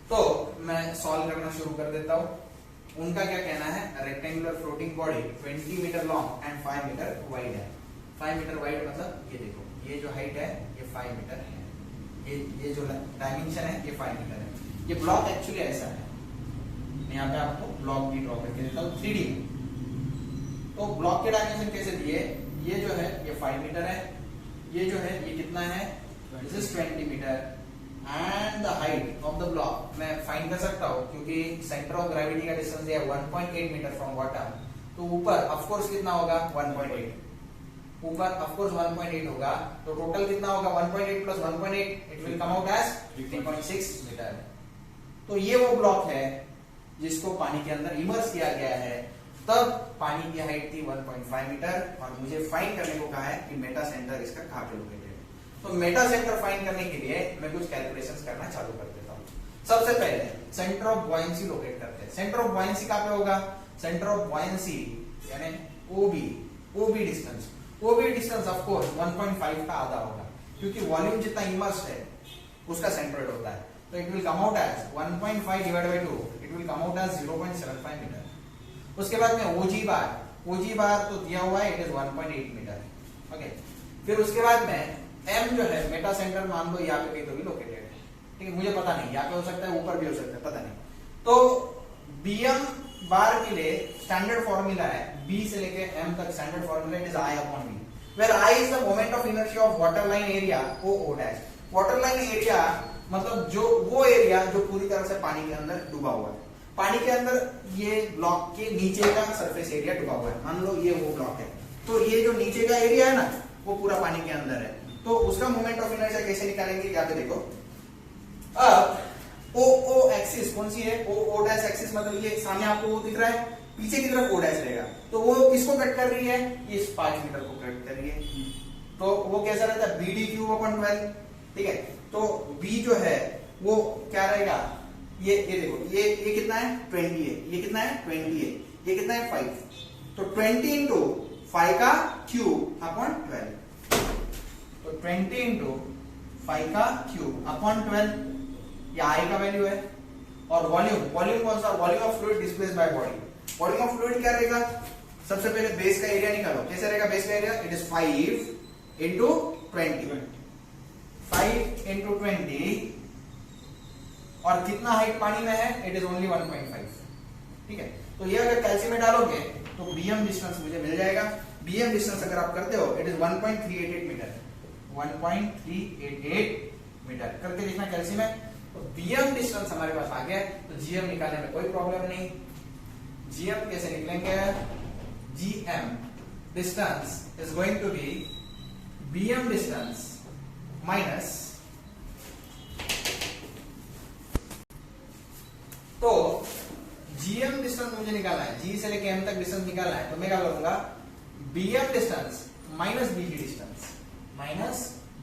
S1: तो मैं सॉल्व करना शुरू कर देता हूं। उनका क्या कहना है, rectangular floating body 20 metre long and 5 metre wide है। 5 मीटर वाइड मतलब ये देखो, ये जो हाइट है ये 5 मीटर है, ये जो डायमेंशन है ये 5 मीटर है। ये ब्लॉक एक्चुअली ऐसा है, मैं यहाँ पे आपको ब्लॉक भी ड्रॉ करके देता हूँ 3D में। तो ब्लॉक के डायमेंशन कैसे दिए, ये जो है ये 5 मीटर है, ये जो है ये कितना है, this is 20 metre, and the height of the block मैं फाइंड कर सकता हूँ क्योंकि सेंटर ऑफ ग्रेविटी का डिस्टेंस है 1.8 मीटर फ्रॉम बॉटम, तो ऊपर ऑफ कोर्स कितना होगा 1.8, ऊपर ऑफ कोर्स 1.8 होगा, तो टोटल कितना होगा 1.8 plus 1.8, it will come out as 3.6 metre. तो ये वो ब्लॉक है जिसको पानी के अंदर इमर्स किया गया है, तब पानी की हाइट थी 1.5 मीटर, और मुझे फाइंड करने को कहा है कि मेटा सेंटर इसका कहां पे लोकेटेड है। तो मेटा सेंटर फाइंड करने के लिए मैं कुछ कैलकुलेशंस करना चालू कर देता हूं। सबसे पहले सेंटर ऑफ बुओयंसी लोकेट करते हैं। सेंटर ऑफ बुओयंसी कहां पे होगा, सेंटर ऑफ बुओयंसी यानी ओबी डिस्टेंस ऑफ कोर्स 1.5 का आधा होगा, क्योंकि वॉल्यूम जितना इमर्स्ड है उसका सेंट्रोइड होता है, तो it will come out as 1.5 divided by 2, it will come out as 0.75 metre. उसके बाद में ओजी बार तो दिया हुआ है, इट इज 1.8 मीटर। ओके, फिर उसके बाद में एम जो है मेटा सेंटर मान लो यहाँ पे कहीं तो भी लोकेटेड है, ठीक है, मुझे पता नहीं, यहाँ पे हो सकता है ऊपर भी हो सकता है, पता नहीं। तो बीएम बार के लिए स्टैंडर्ड फॉर्मूला है, बी से लेके एम तक standard formula it is I upon B, where I is the moment of inertia of water line area O dash. Water line area मतलब जो वो एरिया जो पूरी तरह से पानी के अंदर डूबा हुआ है, पानी के अंदर ये ब्लॉक के नीचे का सरफेस एरिया डूबा हुआ है, मान लो ये वो ब्लॉक है, तो ये जो नीचे का एरिया है ना वो पूरा पानी के अंदर है, तो उसका मोमेंट ऑफ इनर्शिया कैसे निकालेंगे, यहाँ पे देखो। अब ओ एक्सिस कौन सी है, ओ डैश एक्सिस मतलब ये सामने आपको वो दिख रहा है, पीछे की तरफ ओ डैश रहेगा, तो वो किसको कट कर रही है, इस 5 मीटर को कट कर रही है, तो वो कैसा रहता है BD क्यूब अपॉन 12, ठीक है। तो B जो है वो क्या रहेगा, ये देखो, ये कितना है 20 है, ये कितना है 20 है, ये कितना है 5, तो 20 इंटू 5 का क्यूब अपॉन 12, तो 20 इंटू 5 का क्यूब अपॉन 12, ये I का वैल्यू है। और वॉल्यूम कौन सा, volume of fluid displaced by body, volume of fluid क्या रहेगा, सबसे पहले बेस का एरिया निकालो, कैसे रहेगा बेस का area, it is 5 into 20, 5 into 20, और कितना हाइट पानी में है, इट इज ओनली 1.5, ठीक है। तो ये अगर कैल्सी में डालोगे तो BM डिस्टेंस मुझे मिल जाएगा। BM डिस्टेंस अगर आप करते हो इट इज 1.388 मीटर, 1.388 मीटर करके देखना कैल्सी में, तो BM डिस्टेंस हमारे पास आ गया, तो GM निकालने में कोई प्रॉब्लम नहीं। GM कैसे निकलेंगे, GM distance is going to be BM distance minus, तो GM डिस्टेंस मुझे निकालना है, G से लेके M तक डिस्टेंस निकालना है, तो मैं क्या करूंगा, BM distance minus BG distance, minus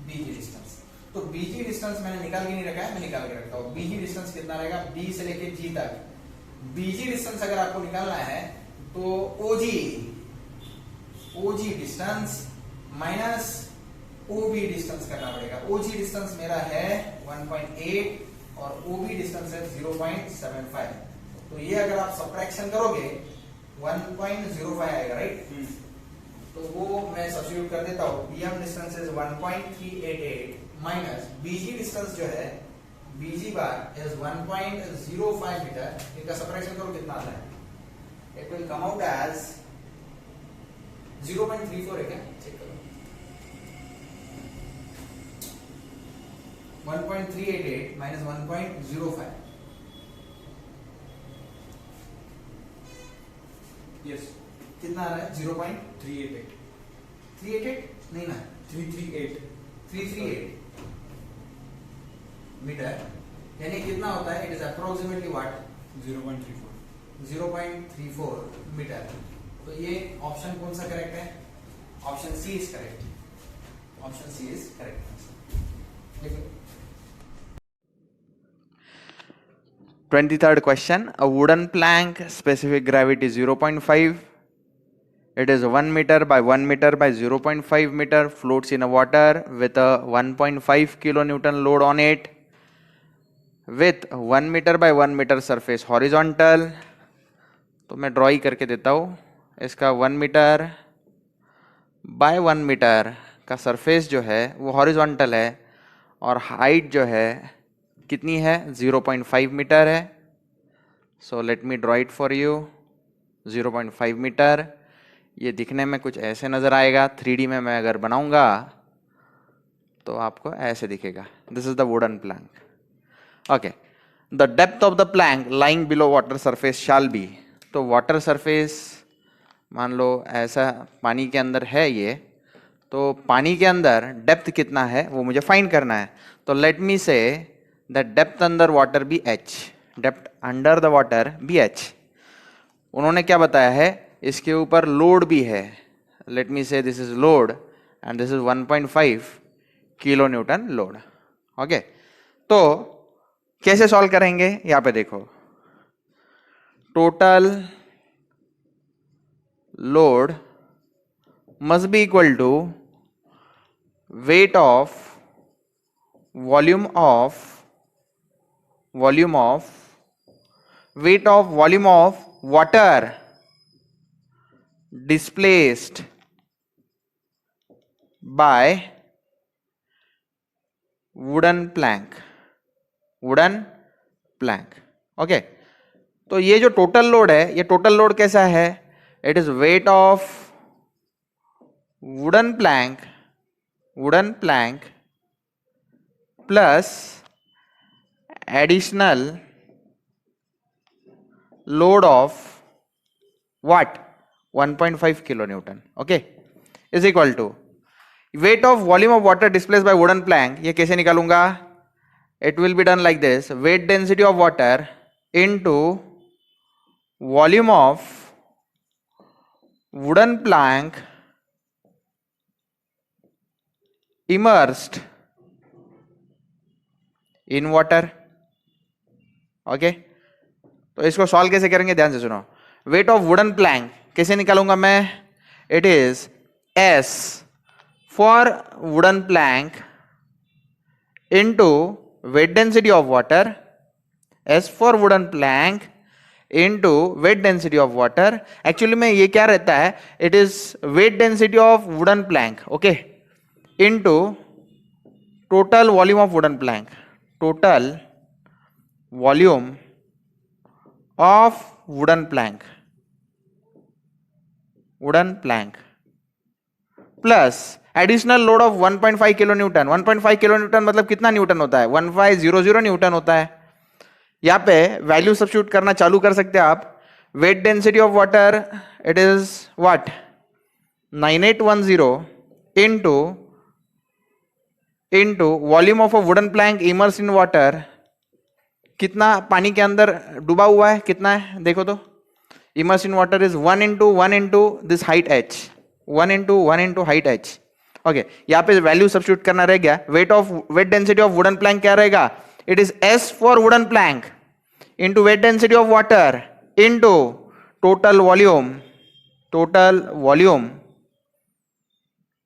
S1: BG distance. तो BG डिस्टेंस मैंने निकाल के नहीं रखा है, मैं निकाल के रखता हूं। BG डिस्टेंस कितना रहेगा, B से लेके G तक, BG डिस्टेंस अगर आपको निकालना है तो OG distance minus OB distance करना पड़ेगा। OG डिस्टेंस मेरा है 1.8 और OB डिस्टेंस है 0.75, तो ये अगर आप सब्ट्रैक्शन करोगे 1.05 आएगा, राइट। तो वो मैं सब्स्टिट्यूट कर देता हूं, BM distance is 1.388 minus BG distance जो है, BG बार इज 1.05 मीटर, इनका सब्ट्रैक्शन करो कितना आता है, it will come out as 0.34 है क्या, चेक करो, 1.388 माइनस 1.05,
S2: यस
S1: कितना आ रहा है,
S2: 388
S1: 388 नहीं ना,
S2: 338
S1: मीटर, यानी कितना होता है, it is approximately what,
S2: 0.34
S1: 0.34 metre. तो ये ऑप्शन कौन सा करेक्ट है, option C is correct, option C is correct. देखो 23rd question, a wooden plank, specific gravity 0.5, it is 1 meter by 1 meter by 0.5 meter, floats in a water with a 1.5 kilonewton load on it, with 1 meter by 1 meter surface horizontal। तो मैं draw ही करके देता हूँ, इसका 1 metre by 1 metre का surface जो है वो हॉरिजॉन्टल है, और हाइट जो है कितनी है, 0.5 मीटर है। So let me draw it for you, 0.5 metre. ये दिखने में कुछ ऐसे नज़र आएगा, 3D में मैं अगर बनाऊंगा तो आपको ऐसे दिखेगा, this is the wooden plank. Okay, the depth of the plank lying below water surface shall be, तो वाटर सरफेस मान लो ऐसा पानी के अंदर है ये, तो पानी के अंदर डेप्थ कितना है वो मुझे फाइंड करना है। तो let me say the depth under water be h, depth under the water be h। उन्होंने क्या बताया है, इसके ऊपर लोड भी है, लेट मी से this is load and this is 1.5 kilo Newton load. Okay, तो कैसे सॉल्व करेंगे, यहां पे देखो, total load must be equal to weight of volume of weight of volume of water displaced by wooden plank, okay. तो ये जो total load है, ये टोटल लोड कैसा है, it is weight of wooden plank plus additional load of what, 1.5 kilonewton, okay, is equal to weight of volume of water displaced by wooden plank। ये कैसे निकालूंगा, it will be done like this, weight density of water into volume of wooden plank immersed in water. Okay, तो इसको solve कैसे करेंगे ध्यान से सुनो. वेट ऑफ वुडन प्लैंक कैसे निकालूंगा मैं? It is S for wooden plank into weight density of water. S for wooden plank into weight density of water. Actually में ये क्या रहता है? It is weight density of wooden Planck, okay, into total volume of wooden Planck. Total volume of wooden Planck plus additional load of 1.5 kilo Newton. 1.5 kilo Newton मतलब कितना Newton होता है? 1500 Newton होता है. यहां पे वैल्यू सब्स्टिट्यूट करना चालू कर सकते हैं आप. Wait density of water it is what? 9810 into volume of a wooden plank immerse in water. कितना पानी के अंदर डूबा हुआ है? कितना है देखो तो. Immerse in water is 1 into this height h. 1 into height h. Okay, यहाँ पे वैल्यू सब्स्टिट्यूट करना रह गया. Weight density of wooden plank क्या रहेगा? It is S for wooden plank into weight density of water into total volume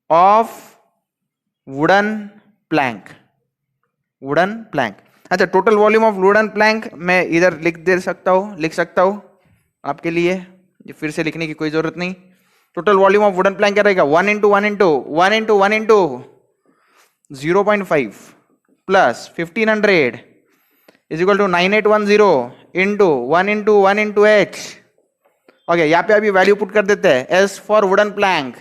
S1: of wooden plank. अच्छा, total volume of wooden plank मैं इधर लिख सकता हूं आपके लिए. ये फिर से लिखने की कोई जरूरत नहीं. Total volume of wooden plank क्या रहेगा? 1 into 0.5 plus 1500 is equal to 9810 into 1 into h. Okay, यहाँ पे अभी वैल्यू पुट कर देते हैं. S for wooden plank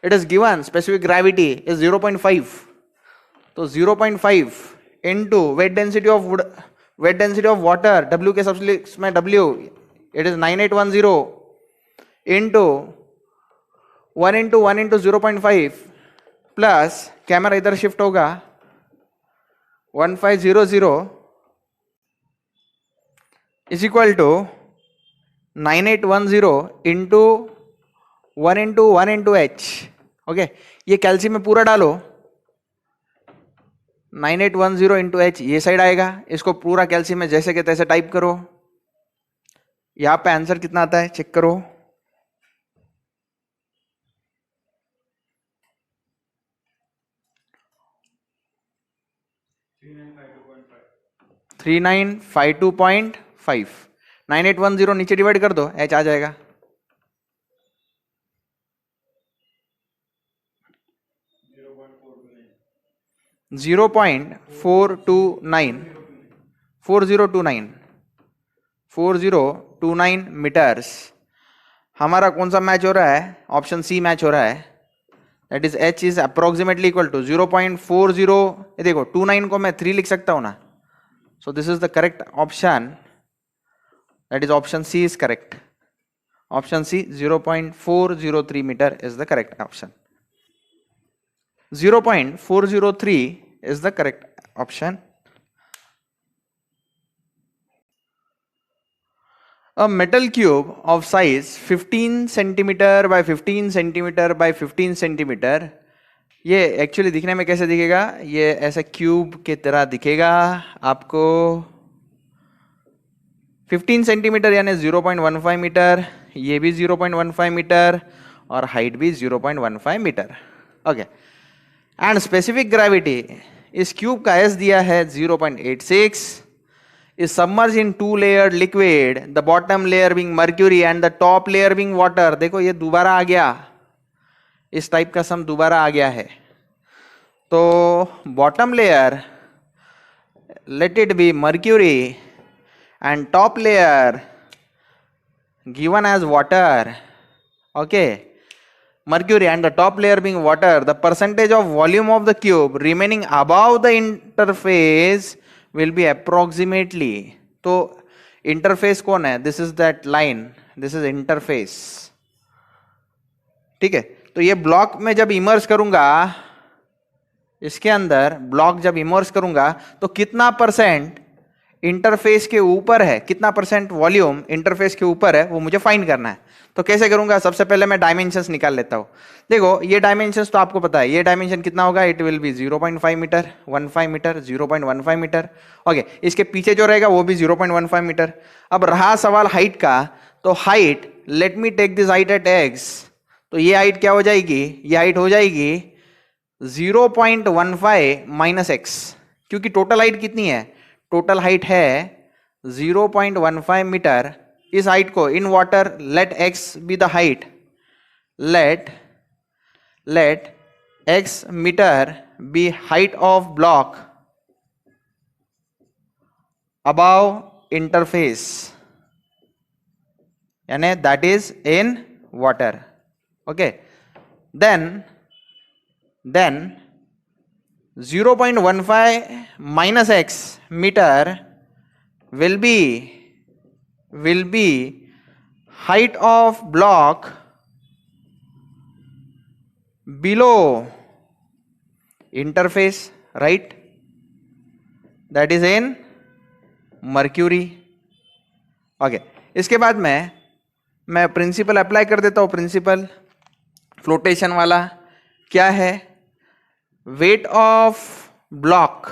S1: it is given specific gravity is 0.5. तो 0.5 into weight density of water, W के सब्स्टिट्यूट में W, it is 9810 into 1 into 0.5 plus camera इधर शिफ्ट होगा 1500 is equal to 9810 into 1 into h. Okay, ये calcium में पूरा डालो. 9810 into H ये साइड आएगा. इसको पूरा कैल्शियम में जैसे के तैसे टाइप करो. यहां पे आंसर कितना आता है चेक करो. 3952.5. 9810 नीचे डिवाइड कर दो, एच आ जाएगा. Zero point 4029 metres. हमारा कौन सा मैच हो रहा है? ऑप्शन सी मैच हो रहा है. That is H is approximately equal to 0.40. ये देखो 29 को मैं 3 लिख सकता हूं ना. So this is the correct option. That is option C is correct. Option C 0.403 metre is the correct option. 0.403 is the correct option. A metal cube of size 15 centimeter by 15 centimeter by 15 centimeter. ये actually दिखने में कैसे दिखेगा? ये ऐसा cube की तरह दिखेगा आपको. 15 सेंटीमीटर यानी 0.15 मीटर. ये भी 0.15 मीटर और हाइट भी 0.15 metre. Okay, and specific gravity इस क्यूब का एस दिया है 0.86. Is submerge in 2 layered liquid, the bottom layer being mercury and the top layer being water. देखो ये दोबारा आ गया, इस टाइप का सम दोबारा आ गया है. तो bottom layer let it be mercury and top layer given as water. Okay, mercury and the top layer being water, the percentage of volume of the cube remaining above the interface will be approximately. तो interface कौन है? This is that line, this is interface. ठीक है, तो ये block में जब immerse करूंगा, इसके अंदर ब्लॉक जब इमर्स करूंगा तो कितना परसेंट इंटरफेस के ऊपर है, कितना परसेंट वॉल्यूम इंटरफेस के ऊपर है वो मुझे फाइंड करना है। तो कैसे करूंगा, सबसे पहले मैं डायमेंशंस निकाल लेता हूं। देखो ये डायमेंशंस तो आपको पता है, ये डायमेंशन कितना होगा, it will be 0.5 metre, 15 metre, 0.15 metre. Okay, इसके पीछे जो रहेगा वो भी 0.15 मीटर। अब रहा सवाल हाइट का, तो height, let me take this height at X, तो ये हाइट क्या हो जाएगी, ये हाइट हो जाएगी 0.15 माइनस एक्स, क्योंकि टोटल हाइट कितनी है, टोटल हाइट है 0.15 मीटर। इस हाइट को in water let x be the height, let x metre be height of block above interface, यानी that is in water. Okay, then 0.15 minus x meter will be height of block below interface, right? That is in mercury. Okay, इसके बाद मैं principal apply कर देता हूं। Principal flotation वाला क्या है, weight of block,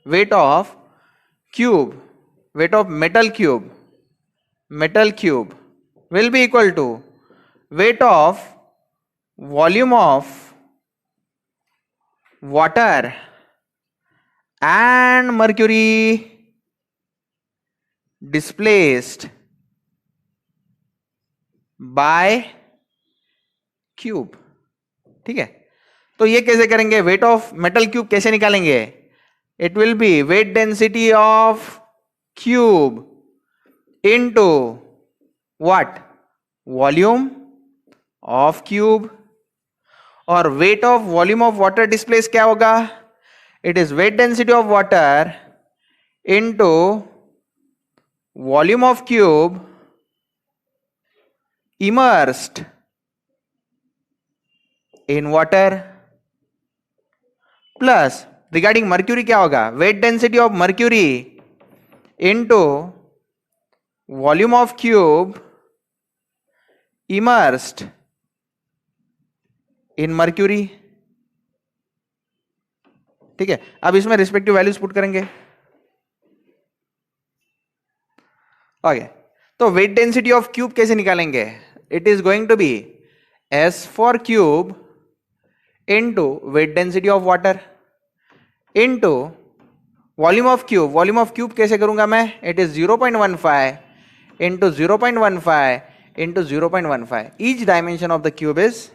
S1: weight of cube, weight of metal cube will be equal to weight of volume of water and mercury displaced by cube। ठीक है, तो ये कैसे करेंगे, वेट ऑफ मेटल क्यूब कैसे निकालेंगे, it will be weight density of cube into what, volume of cube, और weight of volume of water displace क्या होगा, it is weight density of water into volume of cube immersed in water, plus regarding mercury क्या होगा, weight density of mercury into volume of cube immersed in mercury। ठीक है, अब इसमें respective values put करेंगे। Okay, तो weight density of cube कैसे निकालेंगे, it is going to be S for cube into weight density of water into volume of cube. Volume of cube कैसे करूंगा मैं, it is 0.15 into 0.15 into 0.15, each dimension of the cube is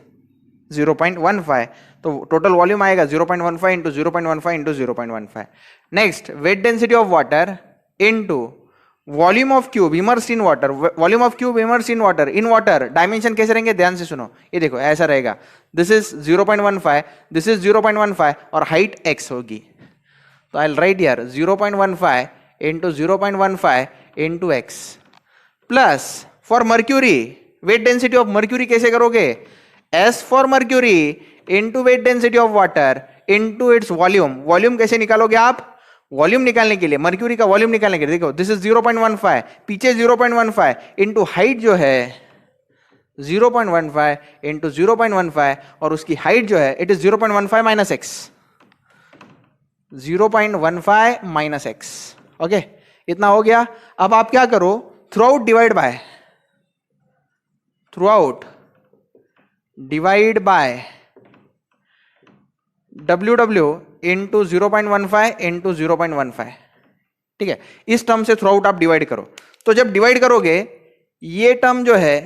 S1: 0.15, तो total volume आएगा 0.15 into 0.15 into 0.15। Next, weight density of water into volume of cube immerse in water, volume of cube immerse in water, in water dimension कैसे रहेंगे, ध्यान से सुनो, ये देखो ऐसा रहेगा, दिस इज 0.15, दिस इज 0.15 और हाइट x होगी, तो आई will write here 0.15 into 0.15 into x, plus for mercury wait density of mercury कैसे करोगे, S for mercury into weight density of water into its volume. Volume कैसे निकालोगे आप, volume निकालने के लिए, मर्क्यूरी का वॉल्यूम निकालने के लिए, देखो दिस इज 0.15, पीछे 0.15 इंटू हाइट जो है 0.15 इंटू 0.15 और उसकी हाइट जो है it is 0.15 minus x, 0.15 minus x. Okay, इतना हो गया। अब आप क्या करो, through out divide by, through out divide by WW into 0.15 into 0.15। ठीक है, इस टर्म से थ्रू आउट आप डिवाइड करो, तो जब डिवाइड करोगे ये टर्म जो है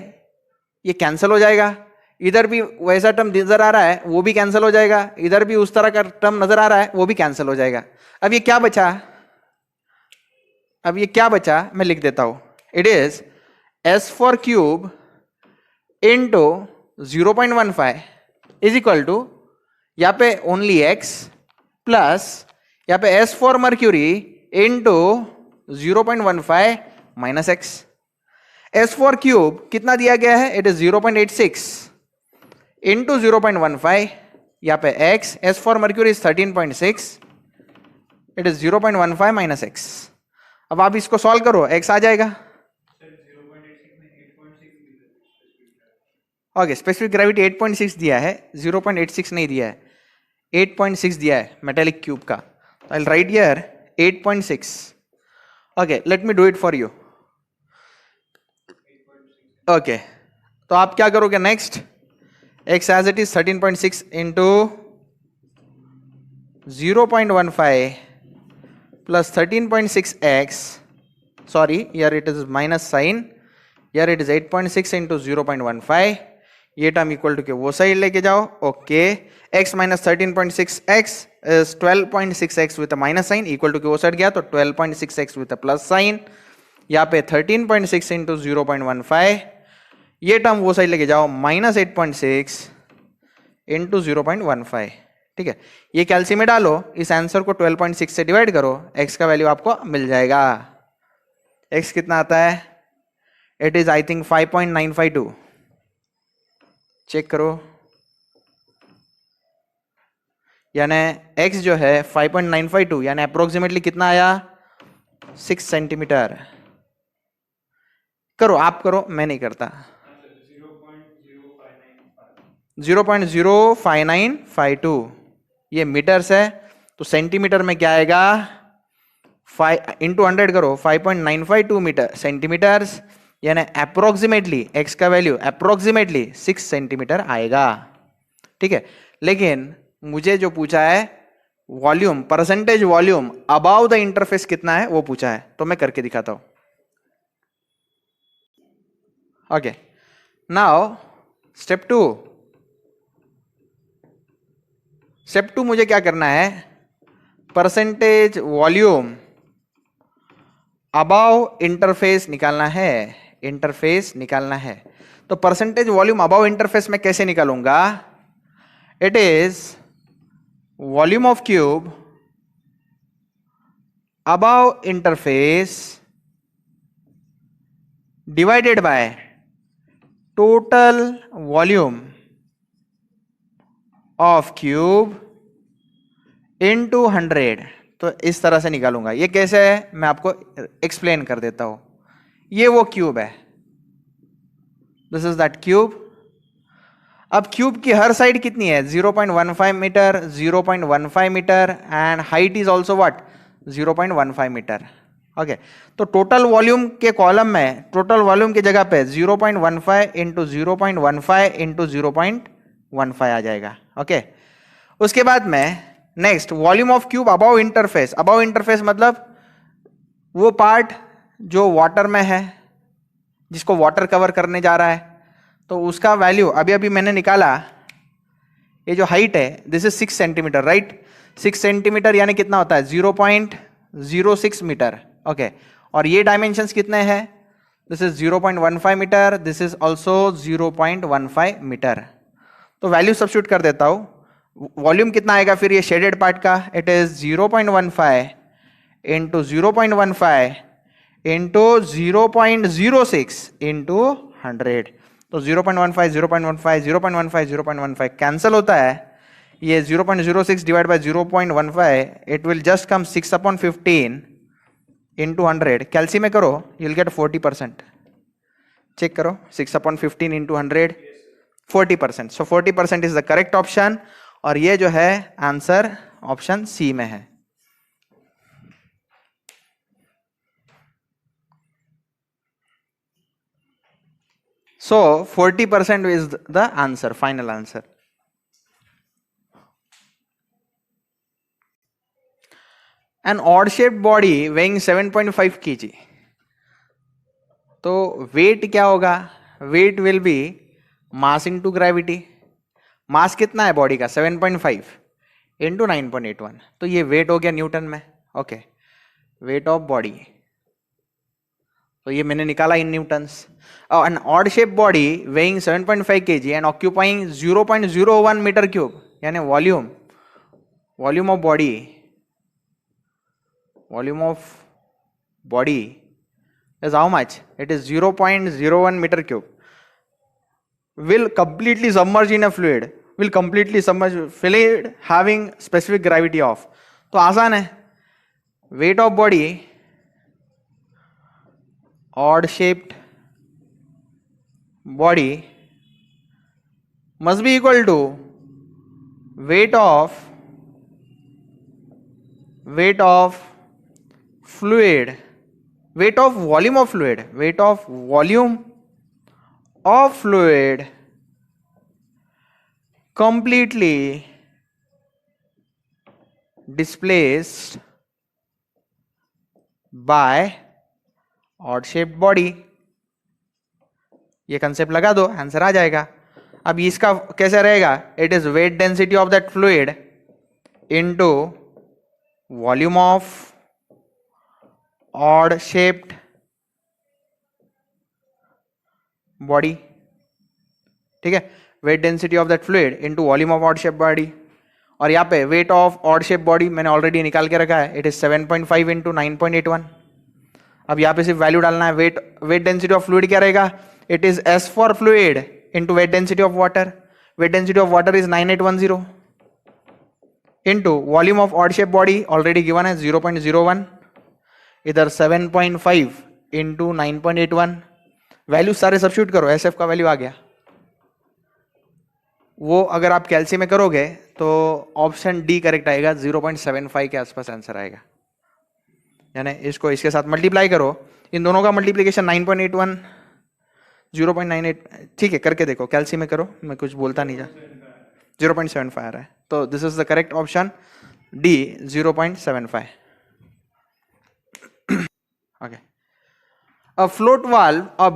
S1: ये कैंसिल हो जाएगा, इधर भी वैसा टर्म नजर आ रहा है वो भी कैंसिल हो जाएगा, इधर भी उस तरह का टर्म नजर आ रहा है वो भी कैंसिल हो जाएगा। अब ये क्या बचा, अब ये क्या बचा मैं लिख देता हूं, it is S for cube into 0.15 is equal to, यहां पे ओनली x प्लस यहां पे S for mercury into 0.15 minus x. S for cube कितना दिया गया है, इट इज 0.86 इंटू 0.15, यहां पे x, S for mercury is 13.6, it is 0.15 minus x. अब आप इसको सॉल्व करो, x आ जाएगा। ओके, स्पेसिफिक ग्रेविटी 8.6 दिया है, 0.86 नहीं दिया है, 8.6 दिया है मेटेलिक क्यूब का। I will write here 8.6। Okay, let me do it for you. Okay, तो आप क्या करोगे next, x as it is 13.6 into 0.15 plus 13.6x, sorry here it is minus sign, here it is 8.6 into 0.15, ये term equal to के वो side लेके जाओ। Okay, x minus 13.6x is 12.6x with minus sign, equal to के वो side गया तो 12.6x with plus sign. यहाँ पे 13.6 इंटू 0.15, ये टर्म वो साइड लेके जाओ, माइनस 8.6 इंटू 0.15। ठीक है, ये कैल्सी में डालो, इस आंसर को 12.6 से डिवाइड करो, x का वैल्यू आपको मिल जाएगा। x कितना आता है, it is I think 5.952। Check करो, यानी x जो है 5.952, यानी अप्रोक्सीमेटली कितना आया, 6 सेंटीमीटर। करो, आप करो, मैं नहीं करता। 0.05952, ये मीटर्स है, तो सेंटीमीटर में क्या आएगा, 5 इंटू 100 करो, 5.952 मीटर सेंटीमीटर्स, यानी अप्रोक्सीमेटली x का वैल्यू अप्रोक्सीमेटली 6 सेंटीमीटर आएगा। ठीक है, लेकिन मुझे जो पूछा है volume, percentage volume about the interface कितना है वो पूछा है, तो मैं करके दिखाता हूं। Okay, now step 2। स्टेप 2 मुझे क्या करना है, परसेंटेज वॉल्यूम अबाउ इंटरफेस निकालना है, इंटरफेस निकालना है। तो परसेंटेज वॉल्यूम अबाउ इंटरफेस में कैसे निकालूंगा, it is volume of cube above interface divided by total volume of cube into 100। तो इस तरह से निकालूंगा। ये कैसे है मैं आपको एक्सप्लेन कर देता हूं। ये वो क्यूब है, दिस इज दैट क्यूब। अब क्यूब की हर साइड कितनी है, 0.15 metre, 0.15 metre, and height is also what, 0.15 metre. Okay, तो टोटल वॉल्यूम के कॉलम में, टोटल वॉल्यूम की जगह पे 0.15 इंटू 0.15 इंटू 0.15 आ जाएगा। ओके, उसके बाद में next volume of cube above interface. Above interface मतलब वो पार्ट जो वाटर में है, जिसको वाटर कवर करने जा रहा है, तो उसका वैल्यू अभी अभी मैंने निकाला। ये जो हाइट है this is 6 centimetre, right. 6 centimetre यानी कितना होता है, 0.06 मीटर। ओके, और ये डायमेंशंस कितने हैं, this is 0.15 metre, this is also 0.15 metre. तो वैल्यू सब्स्टिट्यूट कर देता हूं। वॉल्यूम कितना आएगा फिर ये शेडेड पार्ट का, it is 0.15 into 0.15 into 0.06 into 100। तो 0.15 0.15 0.15 0.15 कैंसिल होता है। ये 0.06 divide by 0.15, it will just come 6/15 into 100। कैल्सी में करो, यू विल गेट 40%। चेक करो, 6/15 into 100, 40%। So 40% is the correct option, और ये जो है आंसर ऑप्शन सी में है। So 40% is the answer, final answer. An odd shaped body weighing 7.5 kg. तो weight क्या होगा, weight will be mass into gravity. मास कितना है बॉडी का, 7.5 इंटू 9.81, तो ये वेट हो गया न्यूटन में। ओके, वेट ऑफ बॉडी, तो ये मैंने निकाला इन Newton's. An odd shaped body weighing 7.5 kg and occupying 0.01 meter cube, यानी volume of body is how much? It is 0.01 meter cube. Will completely submerge in a fluid. Will completely submerge fluid having specific gravity of. तो आसान है, weight of body odd shaped body must be equal to weight of fluid, weight of volume of fluid, weight of volume of fluid completely displaced by odd shaped body. ये concept लगा दो, answer आ जाएगा. अब इसका कैसे रहेगा? It is weight density of that fluid into volume of odd shaped body. ठीक है, weight density of that fluid into volume of odd shaped body. और यहाँ पे weight of odd shape body मैंने ऑलरेडी निकाल के रखा है, इट इज 7.5 इंटू 9.81. अब यहाँ पे सिर्फ वैल्यू डालना है. वेट डेंसिटी ऑफ फ्लूइड क्या रहेगा? It is S for fluid into weight density of water. Wait density of water is 9810 into volume of odd shape body already given है 0.01. इधर 7.5 इंटू 9.81. वैल्यू सारे सब्स्टिट्यूट करो, S F का value आ गया. वो अगर आप कैलसी में करोगे तो ऑप्शन डी करेक्ट आएगा, 0.75 के आसपास आंसर आएगा. यानी इसको इसके साथ मल्टीप्लाई करो, इन दोनों का मल्टीप्लीकेशन 9.81 0.98. ठीक है, करके देखो, कैलसी में करो, मैं कुछ बोलता नहीं जा. 0.75 आ रहा है, तो this is the correct option D, 0.75. Okay. A float valve, a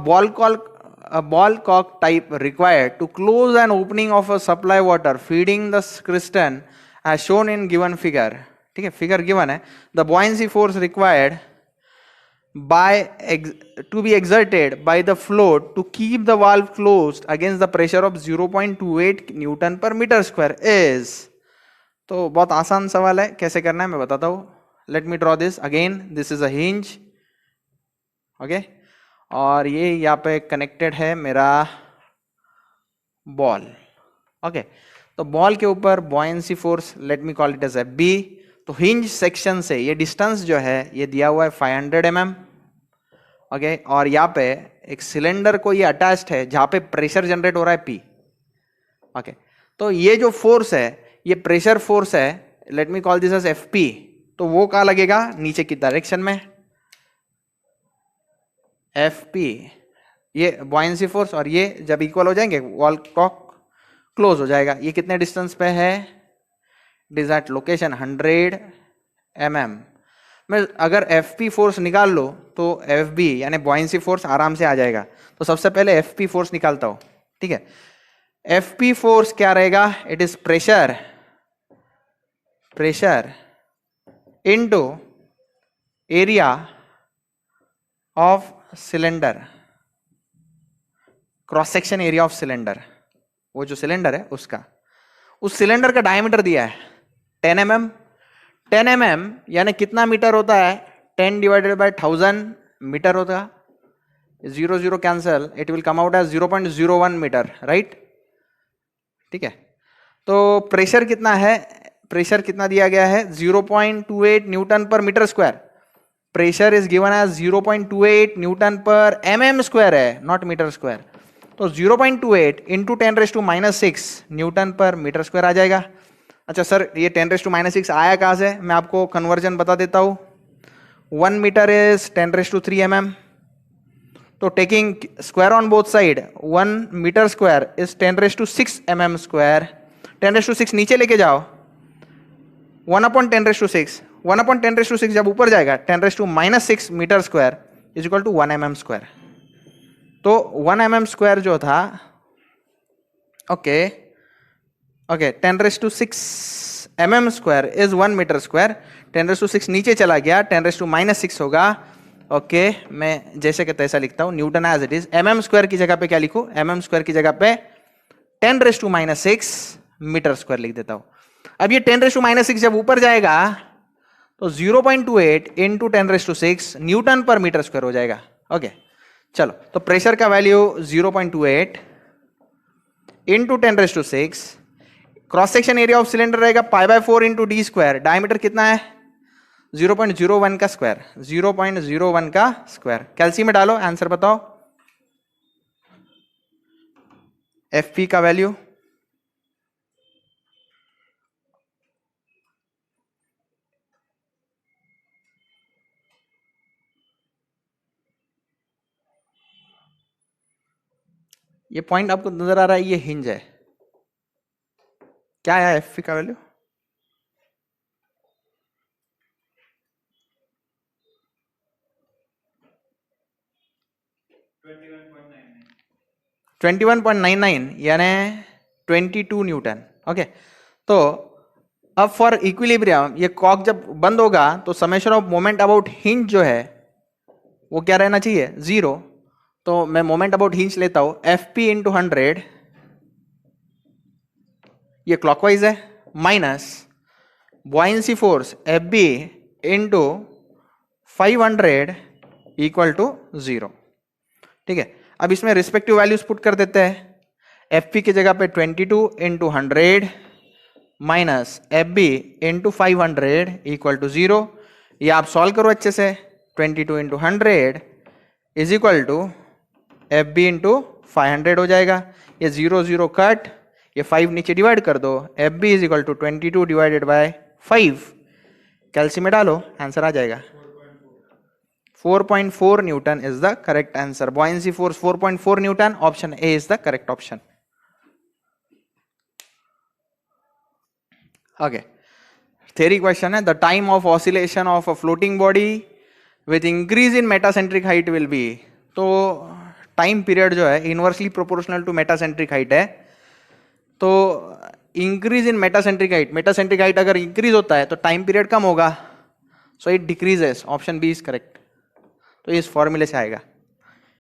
S1: ball cock type required to close an opening of a supply water feeding the crystal as shown in given figure. ठीक है, figure given है. The buoyancy force required to be exerted by the float to keep the valve closed against the pressure of 0.28 Newton per meter square is. तो बहुत आसान सवाल है, कैसे करना है मैं बताता हूँ. Let me draw this again. This is a hinge. Okay, और ये यहाँ पे कनेक्टेड है मेरा बॉल. ओके, तो बॉल के ऊपर buoyancy force, let me call it as F B. तो हिंज सेक्शन से ये डिस्टेंस जो है ये दिया हुआ है 500 mm. ओके, और यहाँ पे एक सिलेंडर को ये अटैच्ड है जहाँ पे प्रेशर जनरेट हो रहा है पी. ओके, तो ये जो फोर्स है ये प्रेशर फोर्स है, let me call this as F P. तो वो कहाँ लगेगा? नीचे की डायरेक्शन में, एफ पी. ये बॉयंसी फोर्स और ये जब इक्वल हो जाएंगे वॉल कॉक क्लोज हो जाएगा. ये कितने डिस्टेंस पे है? It is at location 100 mm. मैं अगर एफ पी फोर्स निकाल लो तो एफ बी यानी बॉयंसी फोर्स आराम से आ जाएगा. तो सबसे पहले एफ पी फोर्स निकालता हूं. ठीक है, एफ पी फोर्स क्या रहेगा? It is pressure into area of cylinder, cross section area of cylinder. वो जो सिलेंडर है उसका, उस सिलेंडर का डायमीटर दिया है 10 mm. 10 mm यानी कितना मीटर होता है? 10 डिवाइडेड बाय 1000 मीटर होता है. 0 0 cancel, it will come out as 0.01 metre, right. ठीक है, तो प्रेशर कितना है? प्रेशर कितना दिया गया है? 0.28 newton per metre square. Pressure is given as 0.28 newton per mm square है, नॉट मीटर स्क्वायर. तो 0.28 into 10⁻⁻6 newton per metre square आ जाएगा. अच्छा सर, ये 10⁻⁻6 आया कहाँ से? मैं आपको कन्वर्जन बता देता हूँ. 1 मीटर इज 10⁻³ mm. तो taking square on both side, 1 metre square is 10⁻6 mm square. 10⁻6 नीचे लेके जाओ, 1/10⁻6. 1/10⁻6 जब ऊपर जाएगा 10⁻⁻6 metre square is equal to 1 mm square. तो 1 mm स्क्वायर जो था, okay, 10⁻6 mm square is 1 metre square. 10⁻6 नीचे चला गया, 10⁻6 होगा. ओके, मैं जैसे कि तैसा लिखता हूं, newton as it is. mm square की जगह पे क्या लिखूं? mm स्क्वायर की जगह पे 10⁻6 मीटर स्क्वायर लिख देता हूं. अब ये 10⁻6 जब ऊपर जाएगा तो 0.28 into 10⁻6 Newton per metre square हो जाएगा. ओके, चलो, तो प्रेशर का value 0.28 into 10⁻6. Cross section area of cylinder रहेगा π/4 इंटू डी स्क्वायर. डायमीटर कितना है? 0.01 का स्क्वायर, 0.01 का स्क्वायर। कैलसी में डालो, आंसर बताओ। एफ पी का वैल्यू ये पॉइंट आपको नजर आ रहा है, ये हिंज है। क्या है एफ पी का वैल्यू? 21.99 यानी 22 न्यूटन। ओके, तो अब फॉर इक्विलिब्रियम ये कॉक जब बंद होगा तो summation of moment about hinge जो है वो क्या रहना चाहिए? 0। तो मैं मोमेंट अबाउट हिंज लेता हूं, एफ पी इंटू 100, ये क्लॉकवाइज है, minus buoyancy force F B into 500 equal to 0। ठीक है, अब इसमें रिस्पेक्टिव वैल्यूज पुट कर देते हैं। एफ पी की जगह पे 22 into 100 minus F B into 500 equal to 0। ये आप सॉल्व करो अच्छे से। 22 into 100 is equal to F B into 500 हो जाएगा। ये 0 0 कट, ये 5 नीचे डिवाइड कर दो, F B is equal to 22 divided by 5। कैलसी में डालो, आंसर आ जाएगा 4.4 newton is the correct answer. Buoyancy force 4.4 newton, option A is the correct option. Okay, theory question है, the time of oscillation of a floating body with increase in metacentric height will be. तो time period जो है inversely proportional to metacentric height है। तो increase in metacentric height, metacentric height अगर increase होता है तो टाइम पीरियड कम होगा, so it decreases. Option B is correct. तो इस फॉर्मूले से आएगा।